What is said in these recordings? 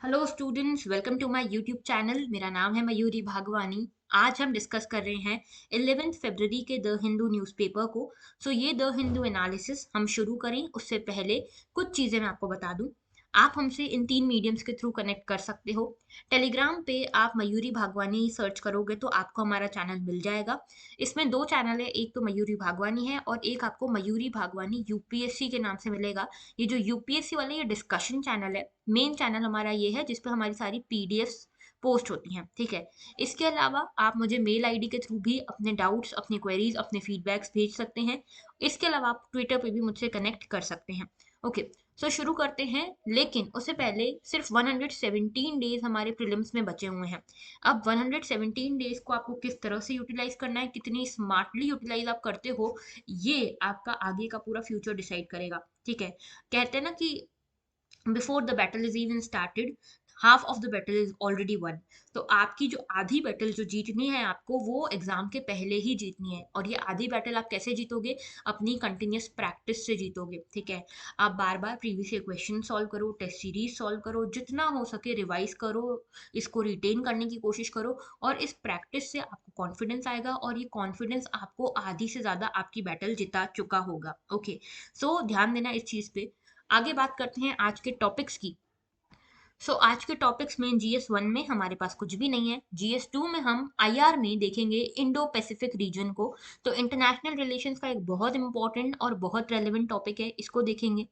Hello students, welcome to my YouTube channel. मेरा नाम है मयूरी भागवानी। आज हम डिस्कस कर रहे हैं 11th फरवरी के द हिंदू न्यूज़पेपर को। ये द हिंदू एनालिसिस हम शुरू करें उससे पहले कुछ चीज़ें मैं आपको बता दूं। आप हमसे इन 3 मीडियम्स के थ्रू कनेक्ट कर सकते हो। टेलीग्राम पे आप मयूरी भागवानी सर्च करोगे तो आपको हमारा चैनल मिल जाएगा। इसमें 2 चैनल है, एक तो मयूरी भागवानी है और एक आपको मयूरी भागवानी यूपीएससी के नाम से मिलेगा। ये जो यूपीएससी वाला ये डिस्कशन चैनल है। मेन चैनल हमारा ये है जिस पे हमारी सारी पीडीएफ्स पोस्ट होती हैं, ठीक है। इसके अलावा आप मुझे मेल आईडी के थ्रू भी अपने डाउट्स, अपनी क्वेरीज, अपने फीडबैक्स भेज सकते हैं। इसके अलावा आप ट्विटर पे भी मुझसे कनेक्ट कर सकते हैं। ओके, शुरू करते हैं। लेकिन उससे पहले सिर्फ 117 डेज हमारे प्रीलिम्स में बचे हुए हैं। अब 117 डेज को आपको किस तरह से यूटिलाइज करना है, कितनी स्मार्टली यूटिलाइज आप करते हो, ये आपका आगे का पूरा फ्यूचर डिसाइड करेगा, ठीक है। कहते हैं ना कि before the battle is even started half of the battle is already one. तो आपकी जो आधी बैटल जो जीतनी है आपको, वो एग्जाम के पहले ही जीतनी है। और ये आधी बैटल आप कैसे जीतोगे? अपनी कंटिन्यूस प्रैक्टिस से जीतोगे, ठीक है। आप बार बार प्रीवियस ईयर क्वेश्चन सॉल्व करो, टेस्ट सीरीज सॉल्व करो, जितना हो सके रिवाइज करो, इसको रिटेन करने की कोशिश करो। और इस प्रैक्टिस से आपको कॉन्फिडेंस आएगा और ये कॉन्फिडेंस आपको आधी से ज्यादा आपकी बैटल जिता चुका होगा। ओके, ध्यान देना इस चीज पे। आगे बात करते हैं आज के टॉपिक्स की। आज के टॉपिक्स में GS 1 में हमारे पास कुछ भी नहीं है। GS 2 में हम IR में देखेंगे इंडो पैसिफिक रीजन को। तो इंटरनेशनल रिलेशंस का एक बहुत इंपॉर्टेंट और बहुत रेलेवेंट टॉपिक है, इसको देखेंगे।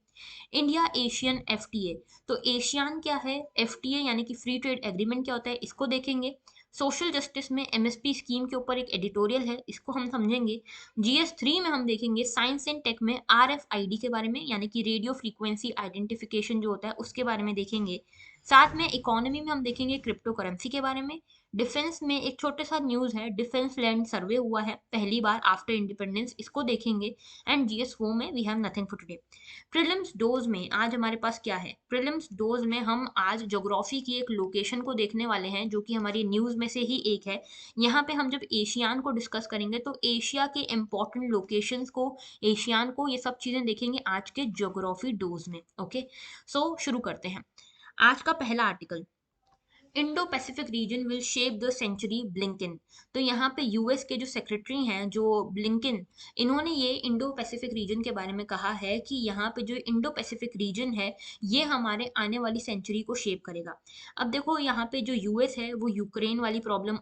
India Asian FTA। तो एशियान क्या है, FTA यानी कि फ्री ट्रेड एग्रीमेंट क्या होता है, इसको देखेंगे। सोशल जस्टिस में MSP स्कीम के ऊपर एक एडिटोरियल है, इसको हम समझेंगे। GS 3 में हम देखेंगे साइंस एंड टेक में RFID के बारे में, यानी कि रेडियो फ्रीक्वेंसी आइडेंटिफिकेशन जो होता है उसके बारे में देखेंगे। साथ में इकोनॉमी में हम देखेंगे क्रिप्टो करेंसी के बारे में। डिफेंस में एक छोटा सा न्यूज़ है, डिफेंस लैंड सर्वे हुआ है पहली बार आफ्टर इंडिपेंडेंस, इसको देखेंगे। एंड GS 4 में we have nothing for today. Prelims dose में आज हमारे पास क्या है? प्रीलिम्स डोज में हम आज ज्योग्राफी की एक लोकेशन को देखने वाले हैं जो कि हमारी न्यूज़ में से ही एक है। यहाँ पे हम जब एशियान को डिस्कस करेंगे तो एशिया के इम्पोर्टेंट लोकेशंस को, एशियान को, ये सब चीज़ें देखेंगे आज के ज्योग्राफी डोज में। ओके, शुरू करते हैं। आज का पहला article, Indo Pacific region will shape the century Blinken. तो यहाँ पे यूएस के जो सेक्रेटरी हैं, जो ब्लिंकन, इन्होंने ये इंडो पैसिफिक रीजन के बारे में कहा है कि यहाँ पे जो इंडो पैसिफिक रीजन है ये हमारे आने वाली सेंचुरी को शेप करेगा। अब देखो, यहाँ पे जो यूएस है वो यूक्रेन वाली प्रॉब्लम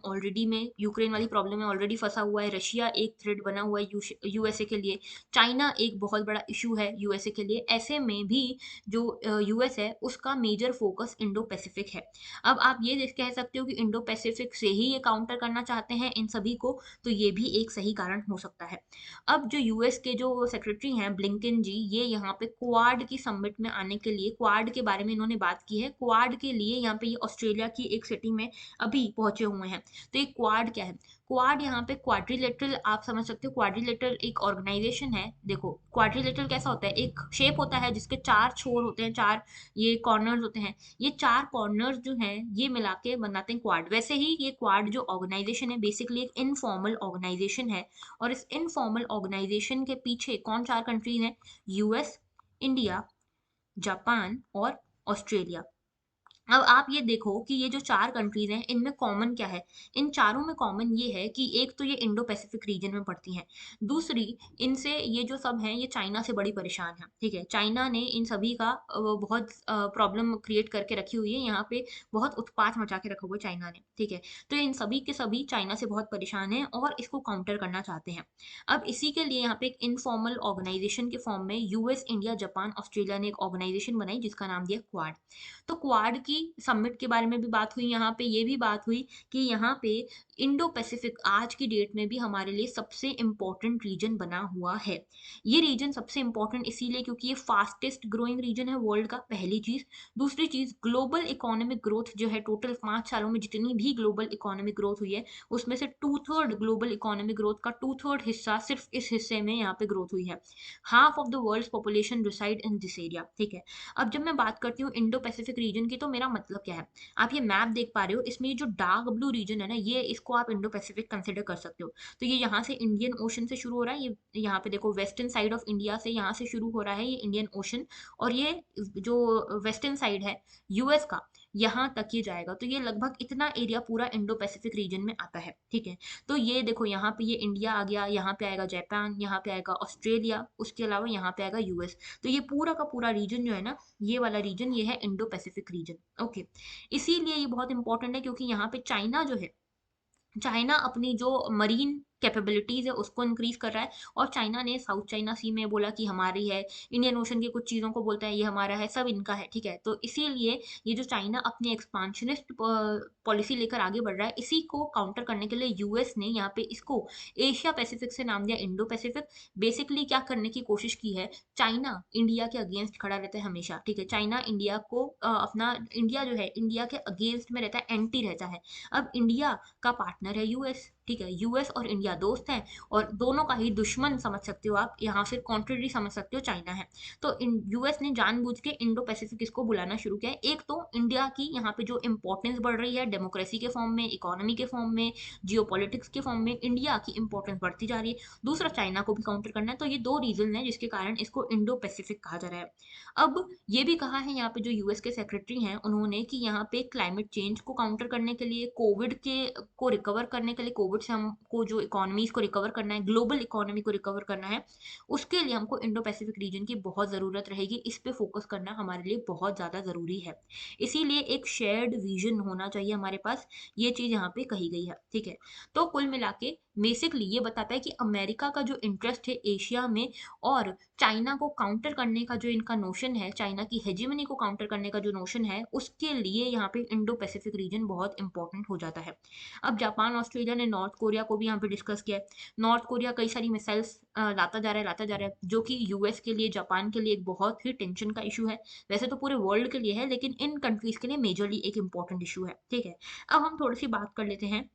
में ऑलरेडी फंसा हुआ है। रशिया एक थ्रेड बना हुआ है यूएसए के लिए। चाइना एक बहुत बड़ा इशू है यूएसए के लिए। ऐसे में भी जो यूएस है उसका मेजर फोकस इंडो पैसिफिक है। अब आप ये कह सकते हो कि इंडो पैसिफिक से ही ये काउंटर करना चाहते हैं इन सभी को, तो ये भी एक सही कारण हो सकता है। अब जो यूएस के जो सेक्रेटरी हैं ब्लिंकन जी, ये यहाँ पे क्वाड की समिट में आने के लिए, क्वाड के बारे में इन्होंने बात की है। क्वाड के लिए यहाँ पे ये ऑस्ट्रेलिया की एक सिटी में अभी पहुंचे हुए हैं। तो ये क्वाड क्या है? क्वाड यहाँ पे क्वाड्रिलेटरल, आप समझ सकते हो, क्वाड्रिलेटरल एक ऑर्गेनाइजेशन है। देखो क्वाड्रिलेटरल कैसा होता है, एक शेप होता है जिसके 4 छोर होते हैं, 4 ये कॉर्नर्स होते हैं। ये 4 कॉर्नर्स जो हैं ये मिला के बनाते हैं क्वाड। वैसे ही ये क्वाड जो ऑर्गेनाइजेशन है बेसिकली एक इनफॉर्मल ऑर्गेनाइजेशन है। और इस इनफॉर्मल ऑर्गेनाइजेशन के पीछे कौन 4 कंट्रीज हैं? यूएस, इंडिया, जापान और ऑस्ट्रेलिया। अब आप ये देखो कि ये जो 4 कंट्रीज हैं इनमें कॉमन क्या है? इन चारों में कॉमन ये है कि एक तो ये इंडो पैसिफिक रीजन में पड़ती हैं। दूसरी, इनसे ये जो सब हैं ये चाइना से बड़ी परेशान है, ठीक है। चाइना ने इन सभी का बहुत प्रॉब्लम क्रिएट करके रखी हुई है यहाँ पे। बहुत उत्पात मचा के रखा हुआ है चाइना ने, ठीक है। तो इन सभी के सभी चाइना से बहुत परेशान हैं और इसको काउंटर करना चाहते हैं। अब इसी के लिए यहाँ पे एक इनफॉर्मल ऑर्गेनाइजेशन के फॉर्म में यूएस, इंडिया, जापान, ऑस्ट्रेलिया ने एक ऑर्गेनाइजेशन बनाई जिसका नाम दिया क्वाड। तो क्वाड की समिट के बारे में भी बात हुई, यहाँ पे ये भी बात हुई कि यहाँ पे इंडो पैसिफिक आज की डेट में भी हमारे लिए सबसे इम्पोर्टेंट रीजन बना हुआ है। ये रीजन सबसे इम्पोर्टेंट इसीलिए क्योंकि ये फास्टेस्ट ग्रोइंग रीजन है वर्ल्ड का, पहली चीज। दूसरी चीज, ग्लोबल इकोनॉमिक ग्रोथ जो है, टोटल 5 सालों में जितनी भी ग्लोबल इकोनॉमिक ग्रोथ हुई है उसमें से 2/3 ग्लोबल इकोनॉमिक ग्रोथ का 2/3 हिस्सा सिर्फ इस हिस्से में यहाँ पे ग्रोथ हुई है। Half of the world population reside in this area, ठीक है। अब जब मैं बात करती हूँ इंडो पैसिफिक रीजन की तो मेरा मतलब क्या है? आप ये मैप देख पा रहे हो, इसमें ये जो डार्क ब्लू रीजन है ना, ये इसको आप इंडो पैसिफिक कंसिडर कर सकते हो। तो ये यहाँ से इंडियन ओशन से शुरू हो रहा है, ये यहाँ पे देखो वेस्टर्न साइड ऑफ इंडिया से यहाँ से शुरू हो रहा है ये इंडियन ओशन। और ये जो वेस्टर्न साइड है यूएस का, यहाँ तक ये जाएगा। तो ये लगभग इतना एरिया पूरा इंडो पैसिफिक रीजन में आता है, ठीक है। तो ये देखो यहाँ पे ये इंडिया आ गया, यहाँ पे आएगा जापान, यहाँ पे आएगा ऑस्ट्रेलिया, उसके अलावा यहाँ पे आएगा यूएस। तो ये पूरा का पूरा रीजन जो है ना, ये वाला रीजन ये है इंडो पैसिफिक रीजन, ओके। इसीलिए ये बहुत इंपॉर्टेंट है क्योंकि यहाँ पे चाइना जो है, चाइना अपनी जो मरीन कैपेबिलिटीज है उसको इंक्रीज कर रहा है। और चाइना ने साउथ चाइना सी में बोला कि हमारी है, इंडियन ओशन की कुछ चीज़ों को बोलता है ये हमारा है, सब इनका है, ठीक है। तो इसीलिए ये जो चाइना अपनी एक्सपांशनिस्ट पॉलिसी लेकर आगे बढ़ रहा है, इसी को काउंटर करने के लिए यूएस ने यहाँ पे इसको एशिया पैसिफिक से नाम दिया इंडो पैसिफिक। बेसिकली क्या करने की कोशिश की है, चाइना इंडिया के अगेंस्ट खड़ा रहता है हमेशा, ठीक है। चाइना इंडिया को अपना, इंडिया जो है इंडिया के अगेंस्ट में रहता है, एंटी रहता है। अब इंडिया का पार्टनर है यूएस, ठीक है। यूएस और इंडिया दोस्त हैं, और दोनों का ही दुश्मन समझ सकते हो आप, यहाँ फिर कॉन्ट्रेरी समझ सकते हो चाइना है। तो यूएस ने जानबूझ के इंडो पैसिफिक इसको बुलाना शुरू किया है। एक तो इंडिया की यहाँ पे जो इंपॉर्टेंस बढ़ रही है, डेमोक्रेसी के फॉर्म में, इकोनॉमी के फॉर्म में, जियोपॉलिटिक्स के फॉर्म में इंडिया की इंपॉर्टेंस बढ़ती जा रही है। दूसरा, चाइना को भी काउंटर करना है। तो ये दो रीजन है जिसके कारण इसको इंडो पैसिफिक कहा जा रहा है। अब ये भी कहा है यहाँ पे जो यूएस के सेक्रेटरी हैं उन्होंने, कि यहाँ पे क्लाइमेट चेंज को काउंटर करने के लिए, कोविड के को रिकवर करने के लिए, कोविड से हमको जो इकोनॉमीज को रिकवर करना है, ग्लोबल इकोनॉमी को रिकवर करना है, उसके लिए हमको इंडो पैसिफिक रीजन की बहुत ज़रूरत रहेगी। इस पे फोकस करना हमारे लिए बहुत ज़्यादा ज़रूरी है। इसीलिए एक शेयर्ड विजन होना चाहिए हमारे पास, ये चीज़ यहाँ पे कही गई है, ठीक है। तो कुल मिला के बेसिकली ये बताता है कि अमेरिका का जो इंटरेस्ट है एशिया में, और चाइना को काउंटर करने का जो इनका नोशन है, चाइना की हेजिमनी को काउंटर करने का जो नोशन है, उसके लिए यहाँ पे इंडो पैसिफिक रीजन बहुत इंपॉर्टेंट हो जाता है। अब जापान ऑस्ट्रेलिया ने नॉर्थ कोरिया को भी यहाँ पे डिस्कस किया है। नॉर्थ कोरिया कई सारी मिसाइल्स लाता जा रहा है, जो कि यूएस के लिए, जापान के लिए एक बहुत ही टेंशन का इशू है। वैसे तो पूरे वर्ल्ड के लिए है, लेकिन इन कंट्रीज के लिए मेजरली एक इंपॉर्टेंट इशू है, ठीक है। अब हम थोड़ी सी बात कर लेते हैं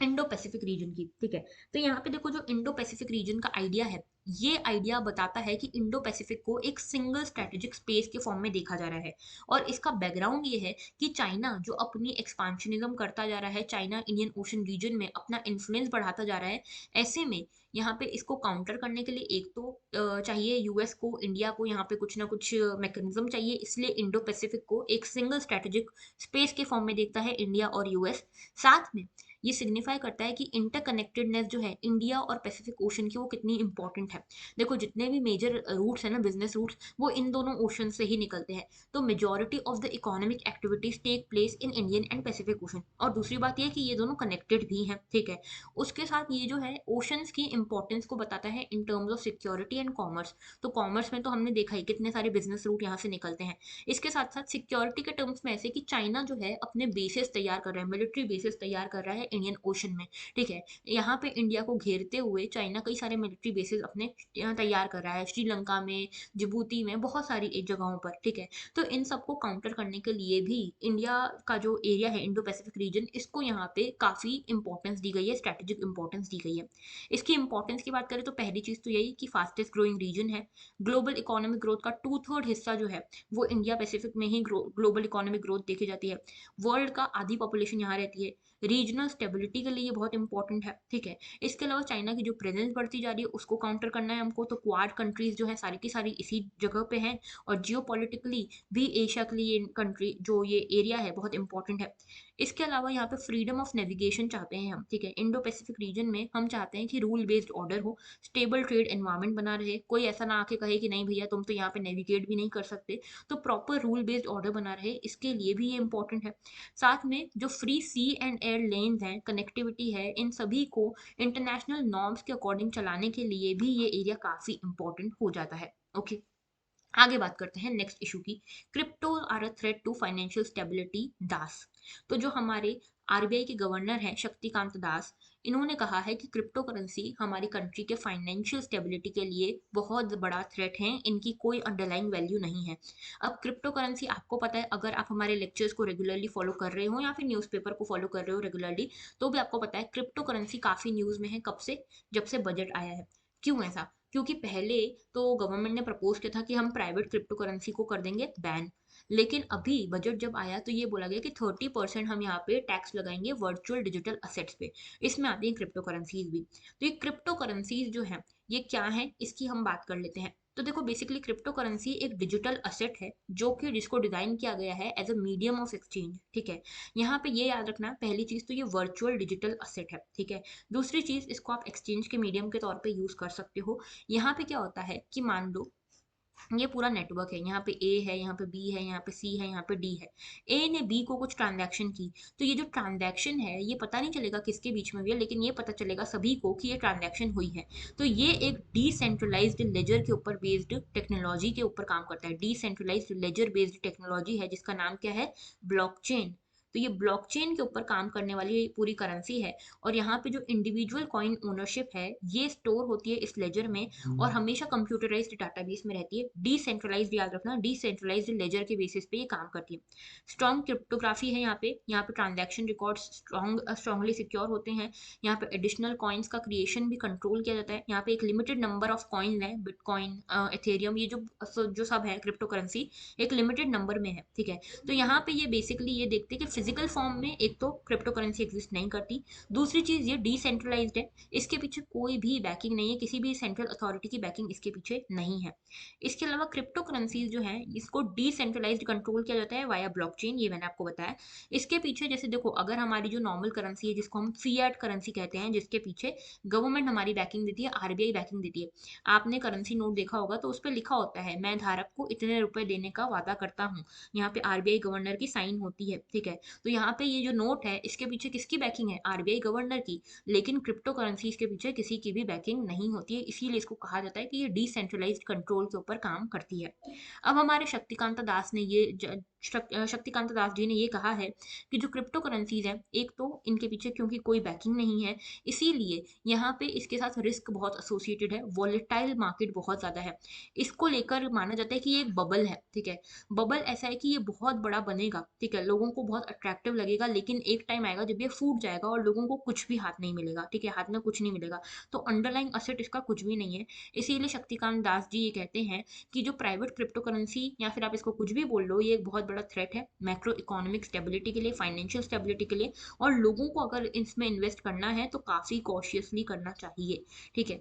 इंडो पैसिफिक रीजन की, ठीक है। तो यहाँ पे देखो, जो इंडो पैसिफिक रीजन का आइडिया है, ये आइडिया बताता है कि इंडो पैसिफिक को एक सिंगल स्ट्रेटेजिक स्पेस के फॉर्म में देखा जा रहा है। और इसका बैकग्राउंड ये है कि चाइना जो अपनी एक्सपांशनिज्म करता जा रहा है, चाइना इंडियन ओशन रीजन में अपना इन्फ्लुएंस बढ़ाता जा रहा है। ऐसे में यहाँ पे इसको काउंटर करने के लिए एक तो चाहिए यूएस को, इंडिया को यहाँ पे कुछ ना कुछ मैकेनिज्म चाहिए। इसलिए इंडो पैसिफिक को एक सिंगल स्ट्रेटेजिक स्पेस के फॉर्म में देखता है इंडिया और यूएस। साथ में ये सिग्निफाई करता है कि इंटरकनेक्टेडनेस जो है इंडिया और पैसिफिक ओशन की, वो कितनी इंपॉर्टेंट है। देखो, जितने भी मेजर रूट्स है ना, बिजनेस रूट्स, वो इन दोनों ओशन से ही निकलते हैं। तो majority of the economic activities take place in Indian and Pacific Ocean. और दूसरी बात ये है कि ये दोनों कनेक्टेड भी हैं, ठीक है। उसके साथ ये जो है ओशंस की इंपॉर्टेंस को बताता है in terms of security and commerce. तो कॉमर्स में तो हमने देखा ही कितने सारे बिजनेस रूट यहाँ से निकलते हैं। इसके साथ साथ सिक्योरिटी के टर्म्स में ऐसे कि चाइना जो है अपने बेसिस तैयार कर रहा है, मिलिट्री बेसिस तैयार कर रहा है इंडियन ओशन में, ठीक है। यहाँ पे इंडिया को घेरते हुए चाइना कई सारे मिलिट्री बेसिस अपने यहाँ तैयार कर रहा है, श्रीलंका में, जिबूती में, बहुत सारी जगहों पर, ठीक है। तो इन सबको काउंटर करने के लिए भी इंडिया का जो एरिया है इंडो पैसिफिक रीजन, इसको यहाँ पे काफ़ी इंपॉर्टेंस दी गई है, स्ट्रैटेजिक इंपॉर्टेंस दी गई है। इसकी इंपॉर्टेंस की बात करें तो पहली चीज़ तो यही कि फास्टेस्ट ग्रोइंग रीजन है। ग्लोबल इकोनॉमिक ग्रोथ का 2/3 हिस्सा जो है वो इंडिया पैसिफिक में ही ग्लोबल इकोनॉमिक ग्रोथ देखी जाती है। वर्ल्ड का आधी पॉपुलेशन यहाँ रहती है। रीजनल स्टेबिलिटी के लिए ये बहुत इंपॉर्टेंट है, ठीक है। इसके अलावा चाइना की जो प्रेजेंस बढ़ती जा रही है उसको काउंटर करना है हमको। तो क्वाड कंट्रीज जो है सारी की सारी इसी जगह पे हैं, और जियो पॉलिटिकली भी एशिया के लिए कंट्री जो ये एरिया है बहुत इंपॉर्टेंट है। इसके अलावा यहाँ पे फ्रीडम ऑफ नेविगेशन चाहते हैं हम, ठीक है। इंडो पैसिफिक रीजन में हम चाहते हैं कि रूल बेस्ड ऑर्डर हो, स्टेबल ट्रेड एनवायरनमेंट बना रहे, कोई ऐसा ना आके कहे कि नहीं भैया तुम तो यहाँ पे नेविगेट भी नहीं कर सकते। तो प्रॉपर रूल बेस्ड ऑर्डर बना रहे, इसके लिए भी ये इंपॉर्टेंट है। साथ में जो free sea and air lanes हैं, कनेक्टिविटी है, इन सभी को इंटरनेशनल नॉर्म्स के अकॉर्डिंग चलाने के लिए भी ये एरिया काफ़ी इंपॉर्टेंट हो जाता है, ओके। आगे बात करते हैं नेक्स्ट इशू की। Crypto are a threat to financial stability, Das. तो जो हमारे आरबीआई के गवर्नर हैं शक्तिकांत दास, इन्होंने कहा है कि क्रिप्टो करेंसी हमारी कंट्री के फाइनेंशियल स्टेबिलिटी के लिए बहुत बड़ा थ्रेट है, इनकी कोई अंडरलाइंग वैल्यू नहीं है। अब क्रिप्टो करेंसी आपको पता है, अगर आप हमारे लेक्चर्स को रेगुलरली फॉलो कर रहे हो या फिर न्यूज़पेपर को फॉलो कर रहे हो रेगुलरली, तो भी आपको पता है क्रिप्टो करेंसी काफ़ी न्यूज़ में है। कब से? जब से बजट आया है। क्यों ऐसा? क्योंकि पहले तो गवर्नमेंट ने प्रपोज किया था कि हम प्राइवेट क्रिप्टो करेंसी को कर देंगे बैन, लेकिन अभी बजट जब आया तो ये बोला गया कि 30% हम यहाँ पे टैक्स लगाएंगे वर्चुअल डिजिटल असेट्स पे। इसमें आती है क्रिप्टो करेंसीज भी। तो ये क्रिप्टो करेंसीज जो है ये क्या है, इसकी हम बात कर लेते हैं। तो देखो बेसिकली क्रिप्टो करेंसी एक डिजिटल असेट है जो कि जिसको डिजाइन किया गया है as a medium of exchange, ठीक है। यहाँ पे ये याद रखना, पहली चीज तो ये वर्चुअल डिजिटल असेट है, ठीक है। दूसरी चीज, इसको आप एक्सचेंज के मीडियम के तौर पे यूज कर सकते हो। यहाँ पे क्या होता है कि मान लो ये पूरा नेटवर्क है, यहाँ पे ए है, यहाँ पे बी है, यहाँ पे सी है, यहाँ पे डी है। ए ने बी को कुछ ट्रांजैक्शन की, तो ये जो ट्रांजैक्शन है ये पता नहीं चलेगा किसके बीच में हुई है, लेकिन ये पता चलेगा सभी को कि ये ट्रांजैक्शन हुई है। तो ये एक डिसेंट्रलाइज्ड लेजर के ऊपर बेस्ड टेक्नोलॉजी के ऊपर काम करता है। डिसेंट्रलाइज्ड लेजर बेस्ड टेक्नोलॉजी है जिसका नाम क्या है, ब्लॉकचेन। तो ये ब्लॉकचेन के ऊपर काम करने वाली ये पूरी करेंसी है। और यहाँ पे जो इंडिविजुअल कॉइन ओनरशिप है ये स्टोर होती है इस लेजर में, और हमेशा कंप्यूटराइज्ड डाटाबेस में रहती है। डिसेंट्रलाइज्ड याद रखना, डिसेंट्रलाइज्ड लेजर के बेसिस पे ये काम करती है। स्ट्रॉन्ग क्रिप्टोग्राफी है यहाँ पे ट्रांजैक्शन रिकॉर्ड्स स्ट्रांगली सिक्योर होते हैं। यहाँ पे एडिशनल कॉइन्स का क्रिएशन भी कंट्रोल किया जाता है। यहाँ पे एक लिमिटेड नंबर ऑफ कॉइन है, बिटकॉइन, एथेरियम, ये जो सब है क्रिप्टो करेंसी एक लिमिटेड नंबर में है, ठीक है। तो यहाँ पे ये बेसिकली ये देखते हैं कि फिजिकल फॉर्म में एक तो क्रिप्टो करेंसी एग्जिस्ट नहीं करती, दूसरी चीज ये डिसेंट्रलाइज्ड है, इसके पीछे कोई भी बैकिंग नहीं है, किसी भी सेंट्रल अथॉरिटी की बैकिंग इसके पीछे नहीं है। इसके अलावा क्रिप्टो करेंसीज जो है इसको डिसेंट्रलाइज्ड कंट्रोल किया जाता है वाया ब्लॉकचेन, ये मैंने आपको बताया। इसके पीछे जैसे देखो, अगर हमारी जो नॉर्मल करेंसी है जिसको हम फिएट करेंसी कहते हैं, जिसके पीछे गवर्नमेंट हमारी बैकिंग देती है, आरबीआई बैकिंग देती है। आपने करेंसी नोट देखा होगा तो उस पर लिखा होता है मैं धारक को इतने रुपए देने का वादा करता हूँ, यहाँ पे आरबीआई गवर्नर की साइन होती है, ठीक है। तो यहाँ पे ये जो नोट है इसके पीछे किसकी बैकिंग है, आरबीआई गवर्नर की। लेकिन क्रिप्टो करेंसीज के पीछे किसी की भी बैकिंग नहीं होती है, इसीलिए इसको कहा जाता है कि ये डिसेंट्रलाइज्ड कंट्रोल के ऊपर काम करती है। अब हमारे शक्तिकांता दास ने शक्तिकांत दास जी ने ये कहा है कि जो क्रिप्टो करेंसीज है, एक तो इनके पीछे क्योंकि कोई बैकिंग नहीं है, इसीलिए यहाँ पे इसके साथ रिस्क बहुत एसोसिएटेड है, वॉलेटाइल मार्केट बहुत ज्यादा है। इसको लेकर माना जाता है कि ये एक बबल है, ठीक है। बबल ऐसा है कि ये बहुत बड़ा बनेगा, ठीक है, लोगों को बहुत अट्रैक्टिव लगेगा, लेकिन एक टाइम आएगा जब ये फूट जाएगा और लोगों को कुछ भी हाथ नहीं मिलेगा, ठीक है, हाथ में कुछ नहीं मिलेगा। तो अंडरलाइंग असेट इसका कुछ भी नहीं है। इसीलिए शक्तिकांत दास जी ये कहते हैं कि जो प्राइवेट क्रिप्टो करेंसी या फिर आप इसको कुछ भी बोल लो, ये एक बहुत बड़ा थ्रेट है मैक्रो इकोनॉमिक स्टेबिलिटी के लिए, फाइनेंशियल स्टेबिलिटी के लिए। और लोगों को अगर इसमें इन्वेस्ट करना है तो काफी कॉशियसली करना चाहिए, ठीक है।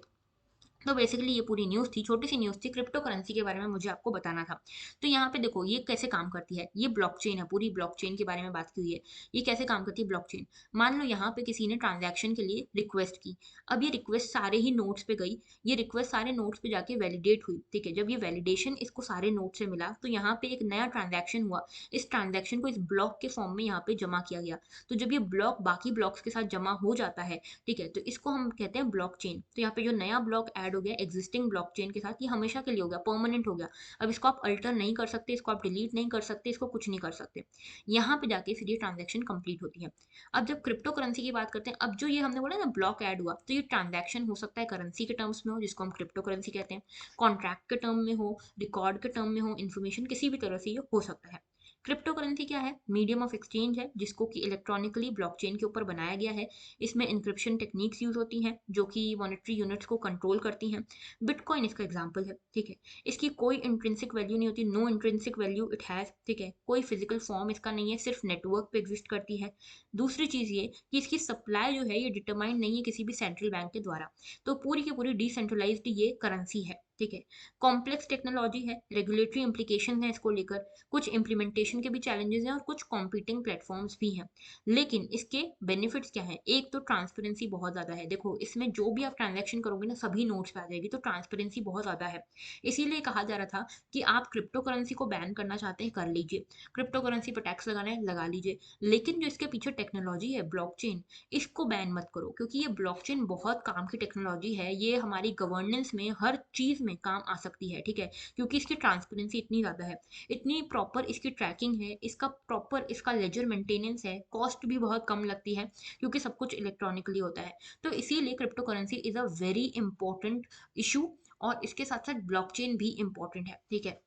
तो बेसिकली ये पूरी न्यूज़ थी, छोटी सी न्यूज़ थी, क्रिप्टो करेंसी के बारे में मुझे आपको बताना था। तो यहाँ पे देखो ये कैसे काम करती है, ये ब्लॉकचेन है, पूरी ब्लॉकचेन के बारे में बात की हुई है। ये कैसे काम करती है ब्लॉकचेन, मान लो यहाँ पे किसी ने ट्रांजैक्शन के लिए रिक्वेस्ट की। अब ये रिक्वेस्ट सारे ही नोट्स पे गई, ये रिक्वेस्ट सारे नोट्स पे जाके वैलिडेट हुई, ठीक है। जब ये वैलिडेशन इसको सारे नोट से मिला तो यहाँ पे एक नया ट्रांजैक्शन हुआ। इस ट्रांजैक्शन को इस ब्लॉक के फॉर्म में यहाँ पे जमा किया गया। तो जब ये ब्लॉक बाकी ब्लॉक्स के साथ जमा हो जाता है, ठीक है, तो इसको हम कहते हैं ब्लॉकचेन। तो यहाँ पे जो नया ब्लॉक ऐड हो गया एग्जिस्टिंग ब्लॉकचेन के साथ, ये हमेशा के लिए हो गया, परमानेंट हो गया। अब इसको आप अल्टर नहीं कर सकते, इसको आप डिलीट नहीं कर सकते, इसको कुछ नहीं कर सकते। यहाँ पे जाके फिर ये ट्रांजैक्शन कंप्लीट होती है। अब जब क्रिप्टो करेंसी की बात करते हैं, अब जो ये हमने बोला ना ब्लॉक ऐड हुआ, तो ये ट्रांजैक्शन हो सकता है करेंसी के टर्म्स में हो जिसको हम क्रिप्टो करेंसी कहते हैं, कॉन्ट्रैक्ट के टर्म में हो, रिकॉर्ड के टर्म में हो, इन्फॉर्मेशन किसी भी तरह से ये हो सकता है। क्रिप्टो करेंसी क्या है, मीडियम ऑफ एक्सचेंज है जिसको कि इलेक्ट्रॉनिकली ब्लॉकचेन के ऊपर बनाया गया है। इसमें इंक्रिप्शन टेक्निक्स यूज होती हैं जो कि मॉनेटरी यूनिट्स को कंट्रोल करती हैं। बिटकॉइन इसका एग्जांपल है, ठीक है। इसकी कोई इंट्रिंसिक वैल्यू नहीं होती, no intrinsic value it has, ठीक है। कोई फिजिकल फॉर्म इसका नहीं है, सिर्फ नेटवर्क पे एग्जिस्ट करती है। दूसरी चीज ये कि इसकी सप्लाई जो है ये डिटरमाइंड नहीं है किसी भी सेंट्रल बैंक के द्वारा। तो पूरी की पूरी डिसेंट्रलाइज्ड ये करेंसी है, ठीक है। कॉम्प्लेक्स टेक्नोलॉजी है, रेगुलेटरी इंप्लीकेशन है इसको लेकर, कुछ इंप्लीमेंटेशन के भी चैलेंजेस हैं और कुछ कॉम्पीटिंग प्लेटफॉर्म्स भी हैं। लेकिन इसके बेनिफिट्स क्या है, एक तो ट्रांसपेरेंसी बहुत ज़्यादा है, देखो इसमें जो भी आप ट्रांजैक्शन करोगे ना सभी नोट्स पे आ जाएगी, तो ट्रांसपेरेंसी बहुत ज़्यादा है। इसीलिए कहा जा रहा था कि आप क्रिप्टो करेंसी को बैन करना चाहते हैं कर लीजिए, क्रिप्टो करेंसी पर टैक्स लगाना है लगा लीजिए, लेकिन जो इसके पीछे टेक्नोलॉजी है ब्लॉकचेन, इसको बैन मत करो, क्योंकि ये ब्लॉकचेन बहुत काम की टेक्नोलॉजी है, ये हमारी गवर्नेंस में हर चीज़ में काम आ सकती है, ठीक है। क्योंकि इसकी ट्रांसपेरेंसी इतनी ज़्यादा है, इतनी प्रॉपर इसकी ट्रैकिंग है, इसका प्रॉपर इसका लेजर मेंटेनेंस है, कॉस्ट भी बहुत कम लगती है क्योंकि सब कुछ इलेक्ट्रॉनिकली होता है। तो इसीलिए crypto currency is a very important issue, और इसके साथ साथ ब्लॉकचेन भी इंपॉर्टेंट है, ठीक है।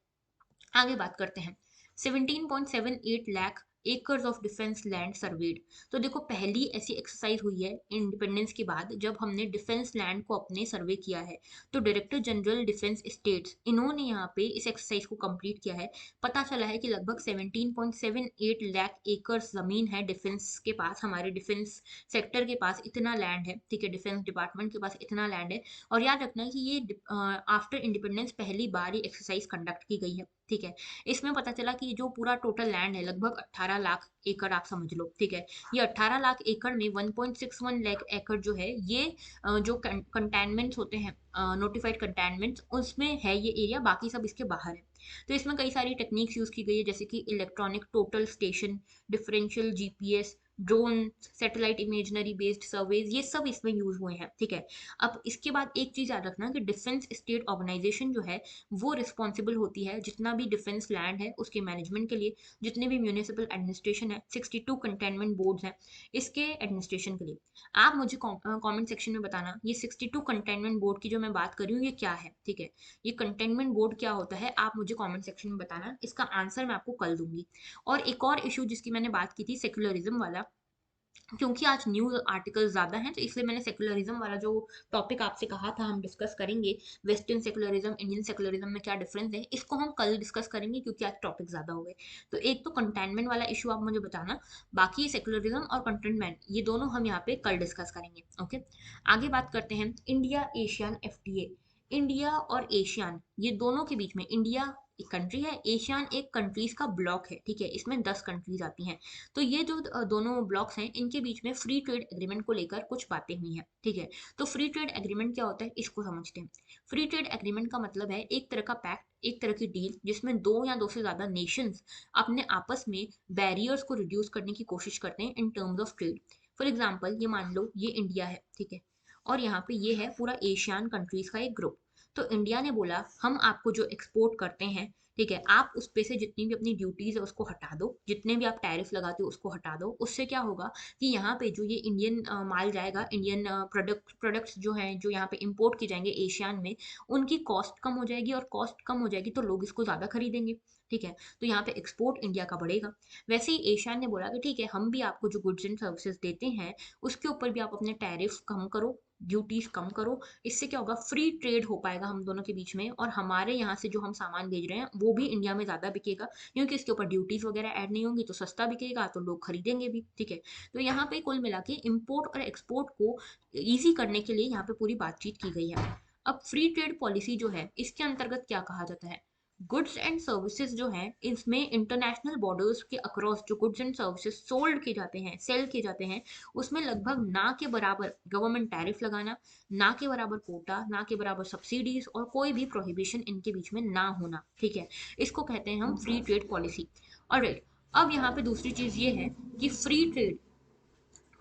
आगे बात करते हैं। 17.78 lakh acres of defence land served. तो देखो पहली ऐसी एक्सरसाइज हुई है इंडिपेंडेंस के बाद जब हमने डिफेंस लैंड को अपने सर्वे किया है। तो डायरेक्टर जनरल डिफेंस स्टेट्स इन्होंने यहाँ पे इस एक्सरसाइज को कंप्लीट किया है। पता चला है कि लगभग 17.78 लाख एकड़ जमीन है डिफेंस के पास, हमारे डिफेंस सेक्टर के पास इतना लैंड है, ठीक है, डिफेंस डिपार्टमेंट के पास इतना लैंड है। और याद रखना है कि ये आफ्टर इंडिपेंडेंस पहली बार ये एक्सरसाइज कंडक्ट की गई है, ठीक है। इसमें पता चला कि जो पूरा टोटल लैंड है लगभग 18 लाख एकड़ आप समझ लो, ठीक है। ये 18 लाख एकड़ में 1.61 लाख एकड़ जो है ये जो कंटेनमेंट्स होते हैं, नोटिफाइड कंटेनमेंट्स, उसमें है ये एरिया, बाकी सब इसके बाहर है। तो इसमें कई सारी टेक्निक्स यूज की गई है जैसे कि electronic total station, differential GPS, drone, satellite imaginary based surveys, ये सब इसमें यूज हुए हैं, ठीक है। अब इसके बाद एक चीज याद रखना कि डिफेंस स्टेट ऑर्गेनाइजेशन जो है वो रिस्पॉन्सिबल होती है जितना भी डिफेंस लैंड है उसके मैनेजमेंट के लिए, जितने भी म्यूनिसिपल एडमिनिस्ट्रेशन है, 62 कंटेनमेंट बोर्ड्स हैं इसके एडमिनिस्ट्रेशन के लिए। आप मुझे कमेंट सेक्शन में बताना ये 62 कंटेनमेंट बोर्ड की जो मैं बात कर रही हूँ ये क्या है, ठीक है। ये कंटेनमेंट बोर्ड क्या होता है आप मुझे कमेंट सेक्शन में बताना, इसका आंसर मैं आपको कल दूंगी। और एक और इशू जिसकी मैंने बात की थी सेक्युलरिज्म वाला, क्योंकि आज न्यूज़ आर्टिकल ज़्यादा हैं तो इसलिए मैंने सेकुलरिज्म वाला जो टॉपिक आपसे कहा था हम डिस्कस करेंगे, वेस्टर्न सेकुलरिज्म इंडियन सेकुलरिज्म में क्या डिफरेंस है, इसको हम कल डिस्कस करेंगे क्योंकि आज टॉपिक ज़्यादा हो गए। तो एक तो कंटेनमेंट वाला इशू आप मुझे बताना, बाकी सेकुलरिज्म और कंटेनमेंट ये दोनों हम यहाँ पे कल डिस्कस करेंगे, ओके। आगे बात करते हैं इंडिया एशियान एफटीए। इंडिया और एशियान ये दोनों के बीच में, इंडिया एक कंट्री है, एशियान एक कंट्रीज का ब्लॉक है, ठीक है, इसमें 10 कंट्रीज आती हैं। तो ये जो दोनों ब्लॉक्स हैं इनके बीच में फ्री ट्रेड एग्रीमेंट को लेकर कुछ बातें हुई हैं, ठीक है। तो फ्री ट्रेड एग्रीमेंट क्या होता है इसको समझते हैं। फ्री ट्रेड एग्रीमेंट का मतलब है एक तरह का पैक्ट, एक तरह की डील जिसमें दो या दो से ज्यादा नेशंस अपने आपस में बैरियर्स को रिड्यूस करने की कोशिश करते हैं in terms of trade. For example ये मान लो ये इंडिया है, ठीक है, और यहाँ पे ये है पूरा एशियन कंट्रीज का एक ग्रुप। तो इंडिया ने बोला हम आपको जो एक्सपोर्ट करते हैं, ठीक है, आप उस पे से जितनी भी अपनी ड्यूटीज है उसको हटा दो, जितने भी आप टैरिफ लगाते हो उसको हटा दो। उससे क्या होगा कि यहाँ पे जो ये इंडियन माल जाएगा, इंडियन प्रोडक्ट्स जो हैं जो यहाँ पे इंपोर्ट किए जाएंगे एशियन में, उनकी कॉस्ट कम हो जाएगी, और कॉस्ट कम हो जाएगी तो लोग इसको ज़्यादा खरीदेंगे, ठीक है। तो यहाँ पे एक्सपोर्ट इंडिया का बढ़ेगा। वैसे ही एशियन ने बोला कि ठीक है हम भी आपको जो गुड्स एंड सर्विसेज देते हैं उसके ऊपर भी आप अपने टैरिफ कम करो, ड्यूटीज कम करो। इससे क्या होगा फ्री ट्रेड हो पाएगा हम दोनों के बीच में, और हमारे यहाँ से जो हम सामान भेज रहे हैं वो भी इंडिया में ज़्यादा बिकेगा क्योंकि इसके ऊपर ड्यूटीज वगैरह ऐड नहीं होंगी तो सस्ता बिकेगा तो लोग खरीदेंगे भी, ठीक है। तो यहाँ पे कुल मिला के इम्पोर्ट और एक्सपोर्ट को ईजी करने के लिए यहाँ पे पूरी बातचीत की गई है। अब फ्री ट्रेड पॉलिसी जो है इसके अंतर्गत क्या कहा जाता है, गुड्स एंड सर्विसेज जो है इसमें इंटरनेशनल बॉर्डर्स के अक्रॉस जो गुड्स एंड सर्विसेज सोल्ड किए जाते हैं, सेल किए जाते हैं, उसमें लगभग ना के बराबर गवर्नमेंट टैरिफ लगाना, ना के बराबर कोटा, ना के बराबर सब्सिडीज, और कोई भी प्रोहिबिशन इनके बीच में ना होना, ठीक है। इसको कहते हैं हम फ्री ट्रेड पॉलिसी। ऑलराइट, अब यहाँ पे दूसरी चीज ये है कि free trade,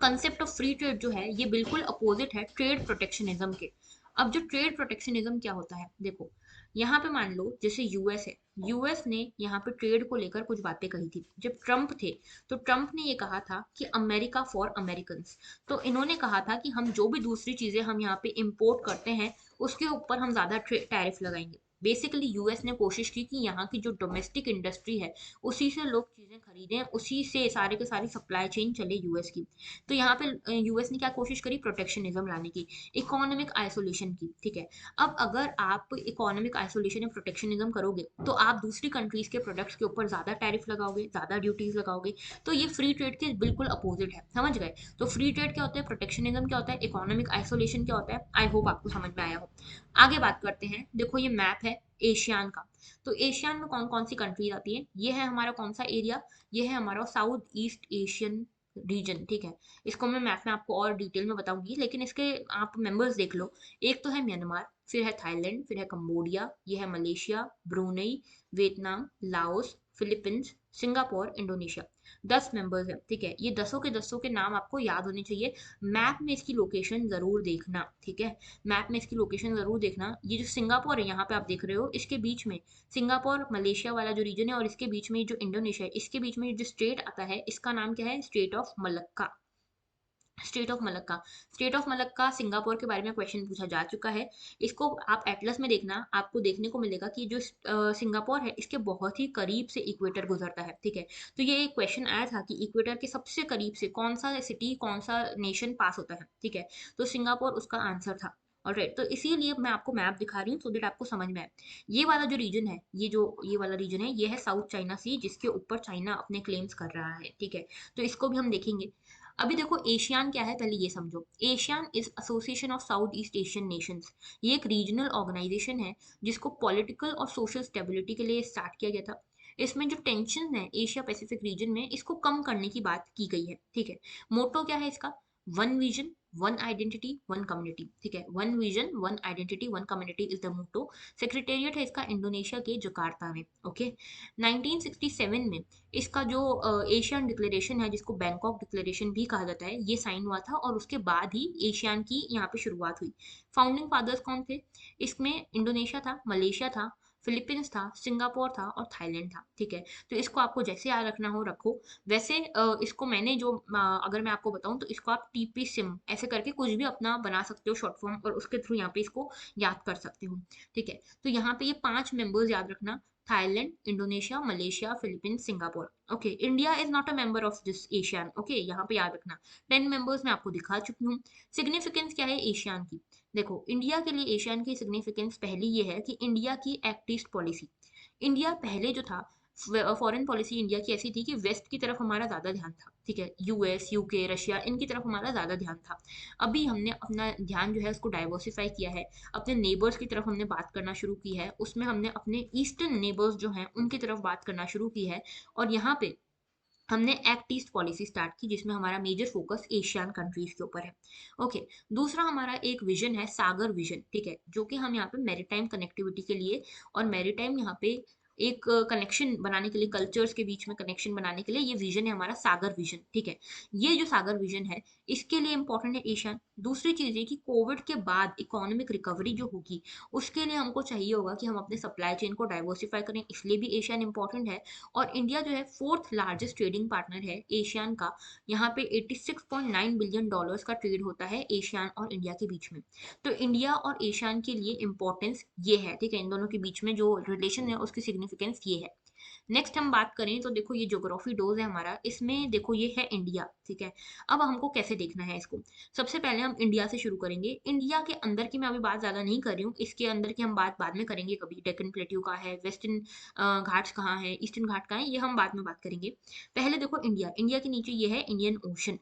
concept of free trade जो है ये बिल्कुल अपोजिट है ट्रेड प्रोटेक्शनिज्म के। अब जो ट्रेड प्रोटेक्शनिज्म क्या होता है देखो, यहाँ पे मान लो जैसे यूएस है, यूएस ने यहाँ पे ट्रेड को लेकर कुछ बातें कही थी जब ट्रम्प थे। तो ट्रम्प ने ये कहा था कि अमेरिका फॉर अमेरिकन। तो इन्होंने कहा था कि हम जो भी दूसरी चीजें हम यहाँ पे इंपोर्ट करते हैं उसके ऊपर हम ज्यादा टैरिफ लगाएंगे। बेसिकली यूएस ने कोशिश की कि यहाँ की जो डोमेस्टिक इंडस्ट्री है उसी से लोग चीजें खरीदें, उसी से सारे के सारी सप्लाई चेन चले यूएस की। तो यहाँ पे यूएस ने क्या कोशिश करी, प्रोटेक्शनिज्म लाने की, इकोनॉमिक आइसोलेशन की, ठीक है। अब अगर आप इकोनॉमिक आइसोलेशन या प्रोटेक्शनिज्म करोगे तो आप दूसरी कंट्रीज के प्रोडक्ट्स के ऊपर ज्यादा टैरिफ लगाओगे, ज्यादा ड्यूटीज लगाओगे। तो ये फ्री ट्रेड के बिल्कुल अपोजिट है, समझ गए। तो फ्री ट्रेड क्या होता है, प्रोटेक्शनिज्म क्या होता है, इकोनॉमिक आइसोलेशन क्या होता है। आई होप आपको समझ में आया हो। आगे बात करते हैं, देखो ये मैप है एशियान का। तो एशियान में कौन कौन सी कंट्रीज आती है, ये है हमारा कौन सा एरिया, ये है हमारा साउथ ईस्ट एशियन रीजन, ठीक है। इसको मैं मैप में आपको और डिटेल में बताऊंगी लेकिन इसके आप मेंबर्स देख लो। एक तो है म्यांमार, फिर है थाईलैंड, फिर है कंबोडिया, ये है Malaysia, Brunei, Vietnam, Laos, Philippines, Singapore, Indonesia. 10 members है, ठीक है। ये दसों के दसों के नाम आपको याद होने चाहिए। मैप में इसकी लोकेशन जरूर देखना, ठीक है। मैप में इसकी लोकेशन जरूर देखना। ये जो सिंगापुर है यहाँ पे आप देख रहे हो, इसके बीच में सिंगापुर मलेशिया वाला जो रीजन है, और इसके बीच में जो इंडोनेशिया है इसके बीच में जो स्टेट आता है इसका नाम क्या है, state of Malacca. State of Malacca. State of Malacca Singapore के बारे में क्वेश्चन पूछा जा चुका है। इसको आप एटलस में देखना, आपको देखने को मिलेगा कि जो सिंगापुर है इसके बहुत ही करीब से इक्वेटर गुजरता है, ठीक है। तो ये एक क्वेश्चन आया था कि इक्वेटर के सबसे करीब से कौन सा सिटी, कौन सा नेशन पास होता है, ठीक है। तो सिंगापुर उसका आंसर था। ऑलराइट, तो इसीलिए मैं आपको मैप दिखा रही हूँ सो दैट आपको समझ में आए। ये वाला जो रीजन है, ये वाला रीजन है, ये है साउथ चाइना सी, जिसके ऊपर चाइना अपने क्लेम्स कर रहा है, ठीक है। तो इसको भी हम देखेंगे। अभी देखो एशियान क्या है, पहले ये समझो। ASEAN is Association of South East Asian Nations. ये एक रीजनल ऑर्गेनाइजेशन है जिसको पॉलिटिकल और सोशल स्टेबिलिटी के लिए स्टार्ट किया गया था। इसमें जो टेंशन है एशिया पैसिफिक रीजन में, इसको कम करने की बात की गई है, ठीक है। मोटो क्या है इसका? One vision, one identity, one community, ठीक है। One vision, one identity, one community is the motto. Secretariat है इसका इंडोनेशिया के जकार्ता में, ओके। 1967 में इसका जो एशियन डिक्लेरेशन है, जिसको बैंकॉक डिक्लेरेशन भी कहा जाता है, ये साइन हुआ था और उसके बाद ही एशियान की यहाँ पे शुरुआत हुई। फाउंडिंग फादर्स कौन थे? इसमें इंडोनेशिया था, मलेशिया था, फिलीपींस था, सिंगापुर था और थाईलैंड था, ठीक है। तो इसको आपको जैसे याद रखना हो रखो। वैसे इसको मैंने जो अगर मैं आपको बताऊं तो इसको आप टीपी सिम ऐसे करके कुछ भी अपना बना सकते हो शॉर्ट फॉर्म, और उसके थ्रू यहाँ पे इसको याद कर सकते हो, ठीक है। तो यहाँ पे ये 5 मेंबर्स याद रखना: Thailand, Indonesia, Malaysia, Philippines, Singapore. Okay, India is not a member of this Asian, okay, यहाँ पे याद रखना। 10 मेंबर्स मैं आपको दिखा चुकी हूँ। सिग्निफिकेंस क्या है एशियन की? देखो, इंडिया के लिए एशियन की सिग्निफिकेंस पहली ये है कि इंडिया की एक्ट ईस्ट पॉलिसी। इंडिया पहले जो था, फॉरेन पॉलिसी इंडिया की ऐसी थी कि वेस्ट की तरफ हमारा ज्यादा ध्यान था, ठीक है। यूएस, यूके, रशिया, इनकी तरफ हमारा ज्यादा ध्यान था। अभी हमने अपना ध्यान जो है उसको डाइवर्सिफाई किया है। अपने नेबर्स की तरफ हमने बात करना शुरू की है, उसमें हमने अपने ईस्टर्न नेबर्स जो हैं उनकी तरफ बात करना शुरू की है। और यहाँ पे हमने एक्ट ईस्ट पॉलिसी स्टार्ट की, जिसमें हमारा मेजर फोकस एशियन कंट्रीज के ऊपर है, ओके। दूसरा हमारा एक विजन है सागर विजन, ठीक है, जो कि हम यहाँ पे मैरीटाइम कनेक्टिविटी के लिए और मैरीटाइम यहाँ पे एक कनेक्शन बनाने के लिए, कल्चर्स के बीच में कनेक्शन बनाने के लिए ये विजन है हमारा सागर विजन, ठीक है। ये जो सागर विजन है इसके लिए इंपॉर्टेंट है एशियन। दूसरी चीज है कि कोविड के बाद इकोनॉमिक रिकवरी जो होगी उसके लिए हमको चाहिए होगा कि हम अपने सप्लाई चेन को डाइवर्सिफाई करें, इसलिए भी एशियन इंपॉर्टेंट है। और इंडिया जो है फोर्थ लार्जेस्ट ट्रेडिंग पार्टनर है एशियन का। यहाँ पे 86.9 बिलियन डॉलर्स का ट्रेड होता है एशियन और इंडिया के बीच में। तो इंडिया और एशियन के लिए इंपॉर्टेंस ये है, ठीक है। इन दोनों के बीच में जो रिलेशन है उसकी सिग्निफिकेंस ये है। नेक्स्ट हम बात करें तो देखो, ये ज्योग्राफी डोज है हमारा, इसमें देखो ये है इंडिया, ठीक है। अब हमको कैसे देखना है इसको? सबसे पहले हम इंडिया से शुरू करेंगे। इंडिया के अंदर की मैं अभी बात ज्यादा नहीं कर रही हूँ, इसके अंदर की हम बात बाद में करेंगे कभी। डेक्कन प्लेट्यू का है, वेस्टर्न घाट्स कहाँ है, ईस्टर्न घाट कहाँ है, ये हम बाद में बात करेंगे। पहले देखो इंडिया, इंडिया के नीचे ये है इंडियन ओशन,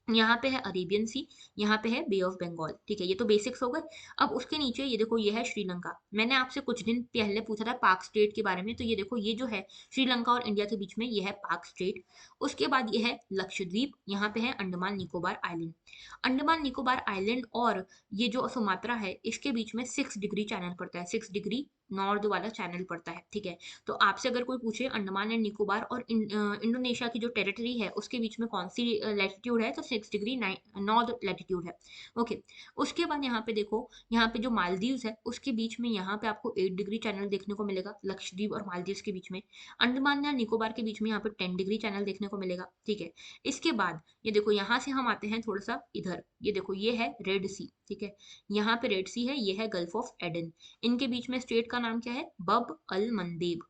यहाँ पे है अरेबियन सी, यहाँ पे है बे ऑफ बंगाल, ठीक है। ये तो बेसिक्स हो गए। अब उसके नीचे ये देखो, ये है श्रीलंका। मैंने आपसे कुछ दिन पहले पूछा था पाक स्टेट के बारे में, तो ये देखो ये जो है श्रीलंका और इंडिया के बीच में ये है पाक स्टेट। उसके बाद ये है लक्षद्वीप, यहाँ पे है अंडमान निकोबार आइलैंड। अंडमान निकोबार आइलैंड और ये जो सुमात्रा है इसके बीच में 6 डिग्री चैनल पड़ता है, 6 डिग्री नॉर्थ वाला चैनल पड़ता है, ठीक है। तो आपसे अगर कोई पूछे अंडमान एंड निकोबार और इंडोनेशिया की जो टेरिटरी है उसके बीच में कौन सी लैटिट्यूड है, तो 6 डिग्री नॉर्थ लैटिट्यूड है, ओके। उसके बाद यहाँ पे देखो, यहाँ पे जो मालदीव्स है उसके बीच में यहाँ पे आपको 8 डिग्री चैनल देखने को मिलेगा, लक्षद्वीप और मालदीव्स के बीच में। अंडमान एंड निकोबार के बीच में यहाँ पे 10 डिग्री चैनल देखने को मिलेगा, ठीक है। इसके बाद ये देखो, यहाँ से हम आते हैं थोड़ा सा इधर, ये देखो ये है रेड सी, ठीक है। यहाँ पे रेड सी है, ये है गल्फ ऑफ एडन। इनके बीच में स्टेट का नाम क्या है? बब अल मंदेब।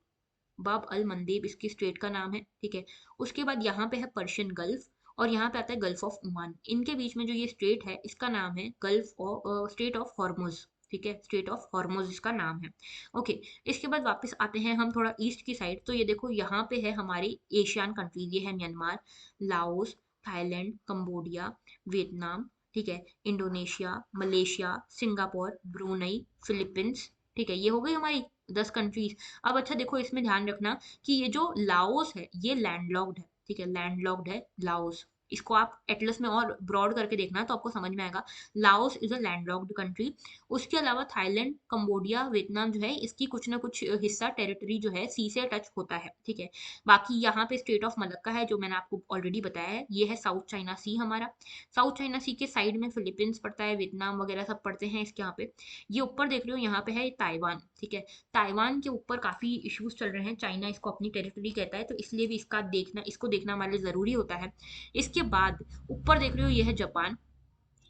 बब अल मंदेब इसकी स्टेट का नाम है, ठीक है। उसके बाद यहाँ पे है पर्शियन गल्फ, और यहाँ पे आता है गल्फ ऑफ ओमान। इनके बीच में जो ये स्टेट है इसका नाम है gulf of state of Hormuz, ठीक है। स्टेट ऑफ हॉर्मुज इसका नाम है, ओके। इसके बाद वापस आते हैं हम थोड़ा ईस्ट की साइड, तो ये देखो यहाँ पे है हमारी एशियन कंट्री, ये है Myanmar, Laos, Thailand, Cambodia, Vietnam, ठीक है, Indonesia, Malaysia, Singapore, Brunei, Philippines, ठीक है। ये हो गई हमारी 10 कंट्रीज। अब अच्छा देखो, इसमें ध्यान रखना कि ये जो लाओस है ये लैंडलॉक्ड है, ठीक है, लैंडलॉक्ड है लाओस। इसको आप एटलस में और ब्रॉड करके देखना तो आपको समझ में आएगा। Laos is a landlocked country. उसके अलावा थाईलैंड, कंबोडिया, वियतनाम जो है इसकी कुछ ना कुछ हिस्सा टेरिटरी जो है सी से टच होता है, ठीक है। बाकी यहाँ पे स्टेट ऑफ मलक्का है जो मैंने आपको ऑलरेडी बताया है, ये है साउथ चाइना सी हमारा। साउथ चाइना सी के साइड में फिलीपींस पड़ता है, वियतनाम वगैरह सब पड़ते हैं इसके यहाँ पे। ये ऊपर देख रहे हो यहाँ पे है ताइवान, ठीक है। ताइवान के ऊपर काफ़ी इश्यूज़ चल रहे हैं, चाइना इसको अपनी टेरिटरी कहता है, तो इसलिए भी इसको देखना हमारे लिए ज़रूरी होता है। इसके बाद ऊपर देख रहे हो ये है जापान।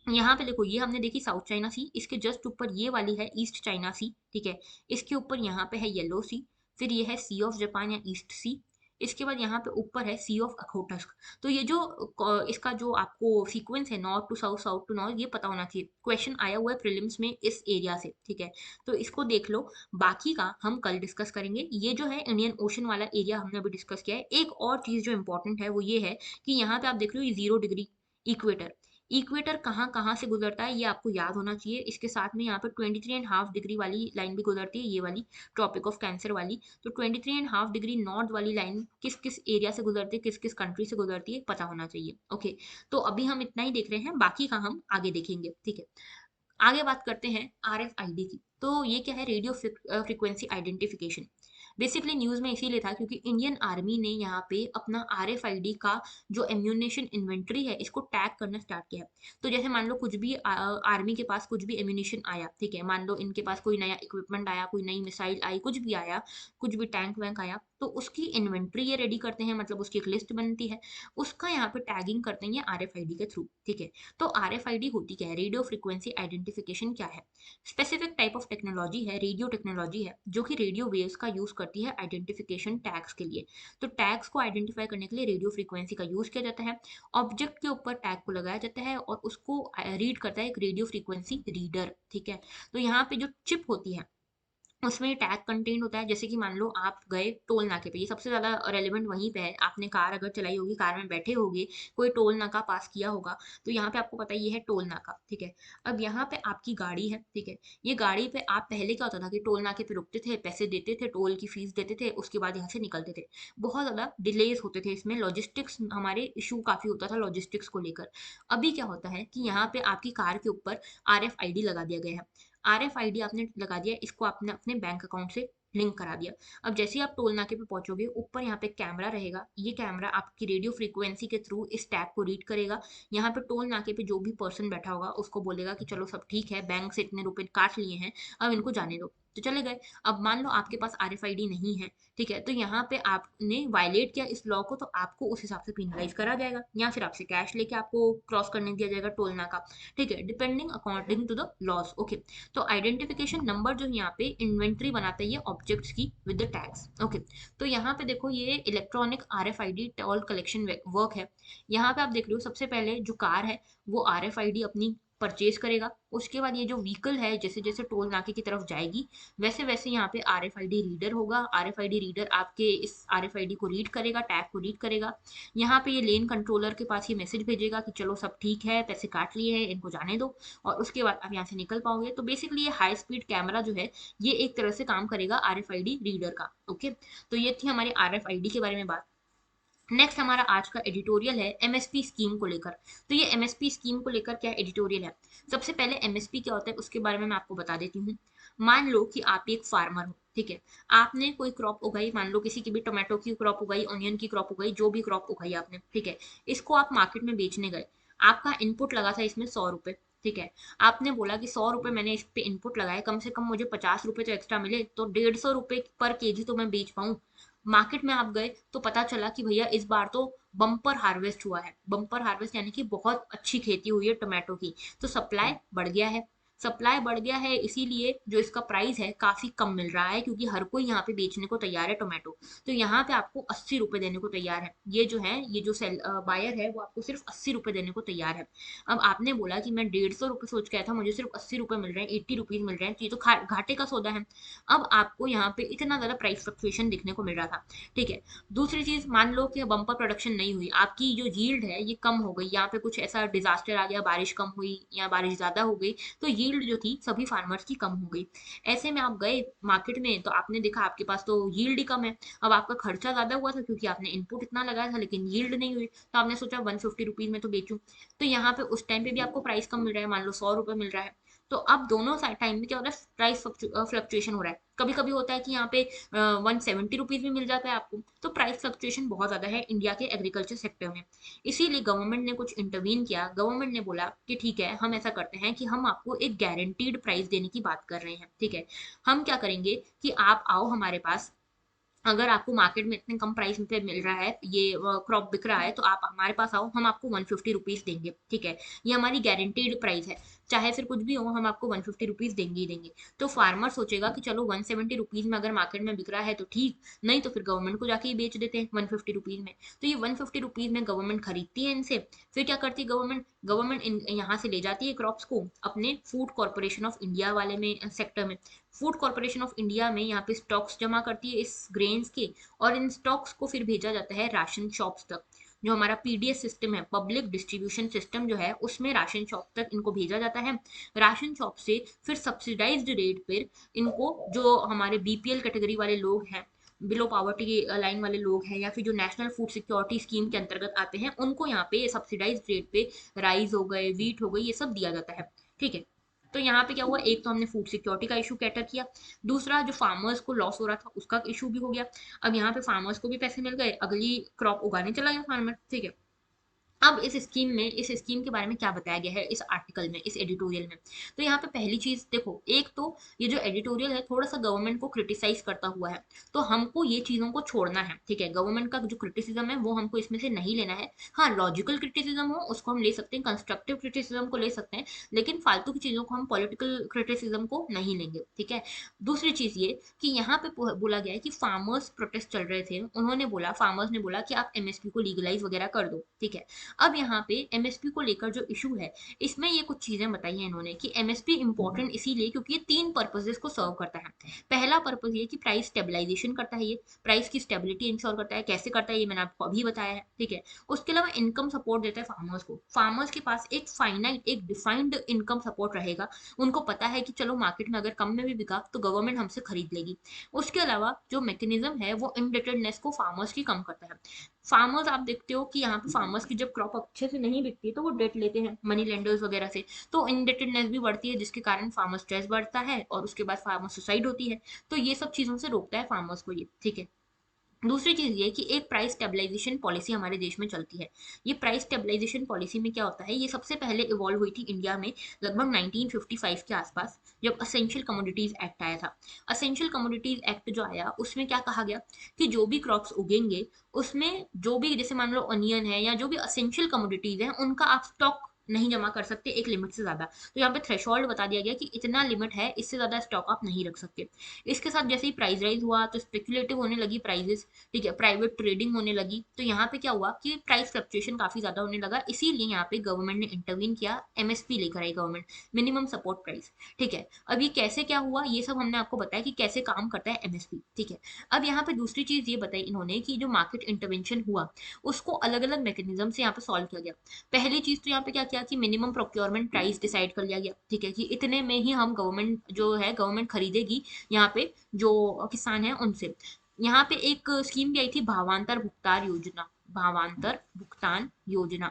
यहाँ पे देखो ये हमने देखी साउथ चाइना सी, इसके जस्ट ऊपर ये वाली है ईस्ट चाइना सी, ठीक है। इसके ऊपर यहाँ पे है येलो सी, फिर ये है सी ऑफ जापान या ईस्ट सी। इसके बाद यहाँ पे ऊपर है सी ऑफ अखोटस्क। तो ये जो इसका जो आपको सीक्वेंस है north to south, south to north, ये पता होना चाहिए, क्वेश्चन आया हुआ है प्रीलिम्स में इस एरिया से, ठीक है। तो इसको देख लो, बाकी का हम कल डिस्कस करेंगे। ये जो है इंडियन ओशन वाला एरिया हमने अभी डिस्कस किया है। एक और चीज़ जो इंपॉर्टेंट है वो ये है कि यहाँ पे आप देख रहे हो ये 0 डिग्री इक्वेटर। इक्वेटर कहाँ कहाँ से गुजरता है ये आपको याद होना चाहिए। इसके साथ में यहाँ पर 23.5 डिग्री वाली लाइन भी गुजरती है, ये वाली ट्रॉपिक ऑफ कैंसर वाली। तो 23.5 डिग्री नॉर्थ वाली लाइन किस किस एरिया से गुजरती है, किस किस कंट्री से गुजरती है, पता होना चाहिए। ओके, तो अभी हम इतना ही देख रहे हैं, बाकी का हम आगे देखेंगे, ठीक है। आगे बात करते हैं RFID की। तो ये क्या है, radio frequency identification. Basically news में इसीलिए था क्योंकि इंडियन आर्मी ने यहाँ पे अपना RFID का जो एम्यूनेशन इन्वेंट्री है इसको टैग करना स्टार्ट किया है। तो जैसे मान लो कुछ भी आर्मी के पास कुछ भी एम्यूनेशन आया, ठीक है, मान लो इनके पास कोई नया इक्विपमेंट आया, कोई नई मिसाइल आई, कुछ भी आया, कुछ भी टैंक वैंक आया, तो उसकी इन्वेंट्री ये रेडी करते हैं, मतलब उसकी एक लिस्ट बनती है, उसका यहाँ पे टैगिंग करते हैं ये RFID के थ्रू, ठीक है। तो RFID होती क्या है, रेडियो फ्रिक्वेंसी आइडेंटिफिकेशन क्या है, स्पेसिफिक टाइप ऑफ टेक्नोलॉजी है, रेडियो टेक्नोलॉजी है जो कि रेडियो वेव्स का यूज करती है आइडेंटिफिकेशन टैग्स के लिए। तो टैग्स को आइडेंटिफाई करने के लिए रेडियो फ्रीक्वेंसी का यूज किया जाता है। ऑब्जेक्ट के ऊपर टैग को लगाया जाता है और उसको रीड करता है एक रेडियो फ्रीक्वेंसी रीडर, ठीक है। तो यहाँ पे जो चिप होती है उसमें टैग कंटेंट होता है। जैसे कि मान लो आप गए टोल नाके पे, ये सबसे ज़्यादा रेलेवेंट वहीं पे है, आपने कार अगर चलाई होगी, कार में बैठे होगे, कोई टोल नाका पास किया होगा, तो यहाँ पे आपको पता है ये है टोल नाका, ठीक है। अब यहाँ पे आपकी गाड़ी है, ठीक है। ये गाड़ी पे आप पहले क्या होता था कि टोल नाके पे रुकते थे, पैसे देते थे, टोल की फीस देते थे, उसके बाद यहाँ से निकलते थे। बहुत ज़्यादा डिलेज होते थे इसमें, लॉजिस्टिक्स हमारे इशू काफ़ी होता था लॉजिस्टिक्स को लेकर। अभी क्या होता है कि यहाँ पे आपकी कार के ऊपर RFID लगा दिया गया है। RFID आपने लगा दिया, इसको आपने अपने बैंक अकाउंट से लिंक करा दिया। अब जैसे ही आप टोल नाके पे पहुंचोगे, ऊपर यहाँ पे कैमरा रहेगा, ये कैमरा आपकी रेडियो फ्रीक्वेंसी के थ्रू इस टैग को रीड करेगा। यहाँ पे टोल नाके पे जो भी पर्सन बैठा होगा उसको बोलेगा कि चलो सब ठीक है, बैंक से इतने रुपए काट लिए हैं, अब इनको जाने दो, तो चले गए। अब मान लो आपके पास RFID नहीं है, ठीक है, तो यहाँ पे आपने वायलेट किया इस लॉ को, तो आपको उस हिसाब से पिनलाइज करा जाएगा, या फिर आपसे कैश लेके आपको क्रॉस करने दिया जाएगा टोल नाका, ठीक है, depending according to the loss. Okay, तो आइडेंटिफिकेशन नंबर जो यहाँ पे इन्वेंट्री बनाता है ये ऑब्जेक्ट्स की विद द टैग्स। ओके, तो यहाँ पे देखो ये electronic RFID toll collection work है। यहाँ पे आप देख रहे हो सबसे पहले जो कार है वो RFID अपनी परचेज करेगा, उसके बाद ये जो व्हीकल है जैसे जैसे टोल नाके की तरफ जाएगी वैसे वैसे यहाँ पे RFID रीडर होगा। RFID रीडर आपके इस RFID को रीड करेगा, टैग को रीड करेगा। यहाँ पे ये लेन कंट्रोलर के पास ये मैसेज भेजेगा कि चलो सब ठीक है, पैसे काट लिए हैं, इनको जाने दो, और उसके बाद आप यहाँ से निकल पाओगे। तो बेसिकली ये हाई स्पीड कैमरा जो है ये एक तरह से काम करेगा RFID रीडर का। ओके, तो ये थी हमारे RFID के बारे में बात। नेक्स्ट हमारा आज का एडिटोरियल है MSP स्कीम को लेकर। तो ये MSP स्कीम को लेकर क्या एडिटोरियल है, सबसे पहले MSP क्या होता है उसके बारे में मैं आपको बता देती हूँ। मान लो कि आप एक फार्मर हो, ठीक है, आपने कोई क्रॉप उगाई, मान लो किसी की भी टोमेटो की क्रॉप उगाई, ऑनियन की क्रॉप उगाई, जो भी क्रॉप उगाई आपने, ठीक है, इसको आप मार्केट में बेचने गए, आपका इनपुट लगा था इसमें 100 रुपए, ठीक है। आपने बोला कि 100 रुपए मैंने इस पे इनपुट लगाए, कम से कम मुझे 50 रुपए तो एक्स्ट्रा मिले, तो 150 रुपए पर केजी तो मैं बेच पाऊँ। मार्केट में आप गए तो पता चला कि भैया इस बार तो बम्पर हार्वेस्ट हुआ है, बम्पर हार्वेस्ट यानी कि बहुत अच्छी खेती हुई है टोमेटो की, तो सप्लाई बढ़ गया है। सप्लाई बढ़ गया है इसीलिए जो इसका प्राइस है काफी कम मिल रहा है, क्योंकि हर कोई यहाँ पे बेचने को तैयार है टोमेटो। तो यहाँ पे आपको 80 रुपए देने को तैयार है, ये जो है ये जो सेल बायर है वो आपको सिर्फ 80 रुपए देने को तैयार है। अब आपने बोला कि मैं 150 रुपए सोच के आया था, मुझे सिर्फ 80 रुपए मिल रहे हैं, 80 रुपीज मिल रहे हैं, तो ये तो घाटे का सौदा है। अब आपको यहाँ पे इतना ज्यादा प्राइस फ्लक्चुएशन दिखने को मिल रहा था, ठीक है। दूसरी चीज, मान लो कि बम्पर प्रोडक्शन नहीं हुई, आपकी जो यील्ड है ये कम हो गई, यहाँ पे कुछ ऐसा डिजास्टर आ गया, बारिश कम हुई या बारिश ज्यादा हो गई, तो यील्ड जो थी सभी फार्मर्स की कम हो गई। ऐसे में आप गए मार्केट में तो आपने देखा आपके पास तो यील्ड ही कम है। अब आपका खर्चा ज्यादा हुआ था क्योंकि आपने इनपुट इतना लगाया था लेकिन यील्ड नहीं हुई, तो आपने सोचा 150 रुपीज में तो बेचूं। तो यहाँ पे उस टाइम पे भी आपको प्राइस कम मिल रहा है, मान लो 100 रुपए मिल रहा है, तो अब दोनों टाइम में क्या हो रहा है, प्राइस फ्लक्चुएशन हो रहा है। कभी कभी होता है कि यहाँ पे 170 रुपीज भी मिल जाता है आपको। तो प्राइस फ्लक्चुएशन बहुत ज्यादा है इंडिया के एग्रीकल्चर सेक्टर में। इसीलिए गवर्नमेंट ने कुछ इंटरवीन किया। गवर्नमेंट ने बोला कि ठीक है, हम ऐसा करते हैं कि हम आपको एक गारंटीड प्राइस देने की बात कर रहे हैं। ठीक है, हम क्या करेंगे कि आप आओ हमारे पास, अगर आपको मार्केट में इतने कम प्राइस पे मिल रहा है, ये क्रॉप बिक रहा है, तो आप हमारे पास आओ, हम आपको 150 रुपीज देंगे। ठीक है, ये हमारी गारंटीड प्राइस है, चाहे फिर कुछ भी हो, हम आपको 150 रुपीज देंगे ही देंगे। तो फार्मर सोचेगा कि चलो 170 रुपीज में अगर मार्केट में बिक रहा है तो ठीक, नहीं तो फिर गवर्नमेंट को जाके ही बेच देते हैं 150 रुपीज में। तो ये 150 रुपीज में गवर्नमेंट खरीदती है इनसे। फिर क्या करती है गवर्नमेंट, गवर्नमेंट यहाँ से ले जाती है क्रॉप्स को अपने फूड कॉर्पोरेशन ऑफ इंडिया वाले में सेक्टर में। फूड कॉर्पोरेशन ऑफ इंडिया में यहाँ पे स्टॉक्स जमा करती है इस ग्रेन्स के, और इन स्टॉक्स को फिर भेजा जाता है राशन शॉप्स तक। जो हमारा पीडीएस सिस्टम है, पब्लिक डिस्ट्रीब्यूशन सिस्टम जो है, उसमें राशन शॉप तक इनको भेजा जाता है। राशन शॉप से फिर सब्सिडाइज्ड रेट पर इनको, जो हमारे बीपीएल कैटेगरी वाले लोग हैं, बिलो पॉवर्टी लाइन वाले लोग हैं, या फिर जो नेशनल फूड सिक्योरिटी स्कीम के अंतर्गत आते हैं, उनको यहाँ पे सब्सिडाइज्ड रेट पे राइस हो गए, वीट हो गई, ये सब दिया जाता है। ठीक है, तो यहाँ पे क्या हुआ, एक तो हमने फूड सिक्योरिटी का इशू कैटर किया, दूसरा जो फार्मर्स को लॉस हो रहा था उसका इशू भी हो गया। अब यहाँ पे फार्मर्स को भी पैसे मिल गए, अगली क्रॉप उगाने चला गया फार्मर। ठीक है, अब इस स्कीम के बारे में क्या बताया गया है इस आर्टिकल में, इस एडिटोरियल में। तो यहाँ पे पहली चीज देखो, एक तो ये जो एडिटोरियल है थोड़ा सा गवर्नमेंट को क्रिटिसाइज करता हुआ है, तो हमको ये चीजों को छोड़ना है। ठीक है, गवर्नमेंट का जो क्रिटिसिज्म है वो हमको इसमें से नहीं लेना है। हाँ, लॉजिकल क्रिटिसिज्म हो उसको हम ले सकते हैं, कंस्ट्रक्टिव क्रिटिसिज्म को ले सकते हैं, लेकिन फालतू की चीजों को हम पॉलिटिकल क्रिटिसिज्म को नहीं लेंगे। ठीक है, दूसरी चीज ये कि यहाँ पे बोला गया है कि फार्मर्स प्रोटेस्ट चल रहे थे, उन्होंने बोला, फार्मर्स ने बोला कि आप एमएसपी को लीगलाइज वगैरह कर दो। ठीक है, अब यहाँ पे एमएसपी को लेकर जो इशू है, इसमें ये कुछ चीजें बताई हैं इन्होंने कि एमएसपी इंपॉर्टेंट इसीलिए क्योंकि ये तीन पर्पजेस को सर्व करता है। पहला पर्पज ये कि प्राइस स्टेबलाइजेशन करता है, ये प्राइस की स्टेबिलिटी इंश्योर करता है। कैसे करता है ये मैंने आपको अभी बताया है। ठीक है, उसके अलावा इनकम सपोर्ट देता है फार्मर्स को। फार्मर्स के पास एक फाइनाइट, एक डिफाइंड इनकम सपोर्ट रहेगा। उनको पता है कि चलो मार्केट में अगर कम में भी बिका तो गवर्नमेंट हमसे खरीद लेगी। उसके अलावा जो मैकेनिज्म है वो इंडेटेडनेस को फार्मर्स की कम करता है। फार्मर्स, आप देखते हो कि यहाँ पे फार्मर्स की जब क्रॉप अच्छे से नहीं बिकती तो वो डेट लेते हैं मनी लेंडर्स वगैरह से, तो इंडेटेडनेस भी बढ़ती है, जिसके कारण फार्मर स्ट्रेस बढ़ता है और उसके बाद फार्मर सुसाइड होती है। तो ये सब चीजों से रोकता है फार्मर्स को ये। ठीक है, दूसरी चीज ये कि एक प्राइस स्टेबलाइजेशन पॉलिसी हमारे देश में चलती है। ये प्राइस स्टेबलाइजेशन पॉलिसी में क्या होता है, ये सबसे पहले इवॉल्व हुई थी इंडिया में लगभग 1955 के आसपास, जब असेंशियल कमोडिटीज एक्ट आया था। असेंशियल कमोडिटीज एक्ट जो आया उसमें क्या कहा गया कि जो भी क्रॉप्स उगेंगे उसमें जो भी, जैसे मान लो अनियन है या जो भी असेंशियल कमोडिटीज है, उनका आप स्टॉक नहीं जमा कर सकते एक लिमिट से ज्यादा। तो यहाँ पे थ्रेशोल्ड बता दिया गया कि इतना लिमिट है, इससे ज्यादा स्टॉक आप नहीं रख सकते। इसके साथ जैसे ही प्राइस राइज हुआ तो स्पेकुलेटिव होने लगी प्राइजेस। ठीक है, प्राइवेट ट्रेडिंग होने लगी, तो यहाँ पे क्या हुआ कि प्राइस फ्लक्चुएशन काफी ज्यादा होने लगा। इसीलिए यहाँ पे गवर्नमेंट ने इंटरवीन किया, एमएसपी लेकर आई गवर्नमेंट, मिनिमम सपोर्ट प्राइस। ठीक है, अब ये कैसे क्या हुआ ये सब हमने आपको बताया कि कैसे काम करता है एमएसपी। ठीक है, अब यहाँ पे दूसरी चीज ये बताई इन्होंने कि जो मार्केट इंटरवेंशन हुआ उसको अलग अलग मैकेनिज्म से यहाँ पे सॉल्व किया गया। पहली चीज तो यहाँ पे क्या किया कि मिनिमम प्रोक्योरमेंट प्राइस डिसाइड कर लिया गया। ठीक है, कि इतने में ही हम, गवर्नमेंट जो है गवर्नमेंट खरीदेगी यहाँ पे जो किसान है उनसे। यहाँ पे एक स्कीम भी आई थी, भावांतर भुगतान योजना। भावांतर भुगतान योजना,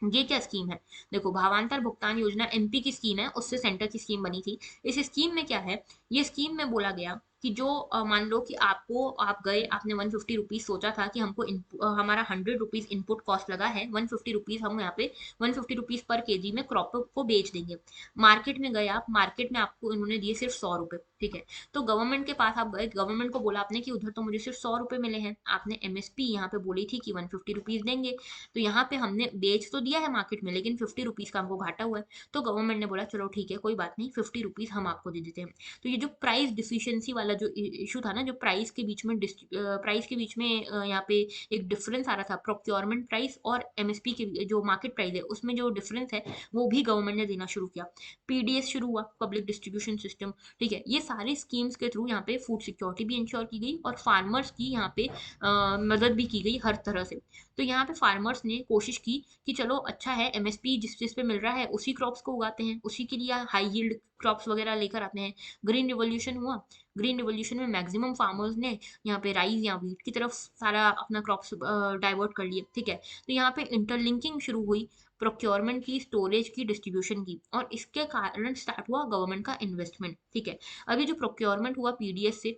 ये क्या स्कीम है, देखो भावांतर भुगतान योजना एमपी की स्कीम है, उससे सेंटर की स्कीम बनी थी। इस स्कीम में क्या है, ये स्कीम में बोला गया कि जो मान लो कि आपको, आप गए, आपने 150 रुपीज सोचा था कि हमको हमारा 100 रुपीज इनपुट कॉस्ट लगा है, 150 रुपीज हम यहाँ पे 150 रुपीज पर केजी में क्रॉप को बेच देंगे। मार्केट में गए आप, मार्केट में आपको इन्होंने दिए सिर्फ 100 रुपए। ठीक है, तो गवर्नमेंट के पास आप गए, गवर्नमेंट को बोला आपने कि उधर तो मुझे सिर्फ 100 रुपए मिले हैं, आपने एमएसपी यहाँ पे बोली थी कि 150 रुपीज देंगे, तो यहाँ पे हमने बेच तो दिया है मार्केट में, लेकिन 50 रुपीज का हमको घाटा हुआ है। तो गवर्नमेंट ने बोला चलो ठीक है कोई बात नहीं, 50 रुपीज हम आपको दे देते हैं। तो ये जो प्राइस डिफिशियंसी वाला जो इशू था ना, जो प्राइस के बीच में यहाँ पे एक डिफरेंस आ रहा था, प्रोक्योरमेंट प्राइस और एमएसपी के जो मार्केट प्राइस है उसमें जो डिफरेंस है, वो भी गवर्नमेंट ने देना शुरू किया। पीडीएस शुरू हुआ, पब्लिक डिस्ट्रीब्यूशन सिस्टम। ठीक है, ये सारी स्कीम्स के थ्रू यहाँ पे फूड सिक्योरिटी भी इंश्योर की गई और फार्मर्स की यहाँ पे मदद भी की गई हर तरह से। तो यहाँ पे फार्मर्स ने कोशिश की कि चलो अच्छा है, एमएसपी जिस चीज पे मिल रहा है उसी क्रॉप्स को उगाते हैं, उसी के लिए हाई यील्ड क्रॉप्स वगैरह लेकर आते हैं। ग्रीन रिवॉल्यूशन हुआ, ग्रीन रिवॉल्यूशन में मैक्सिमम फार्मर्स ने यहाँ पे राइस या व्हीट की तरफ सारा अपना क्रॉप्स डाइवर्ट कर लिए, ठीक है। तो यहाँ पे इंटरलिंकिंग शुरू हुई, प्रोक्योरमेंट की, स्टोरेज की, डिस्ट्रीब्यूशन की, और इसके कारण स्टार्ट हुआ गवर्नमेंट का इन्वेस्टमेंट, ठीक है। अभी जो प्रोक्योरमेंट हुआ पीडीएस से,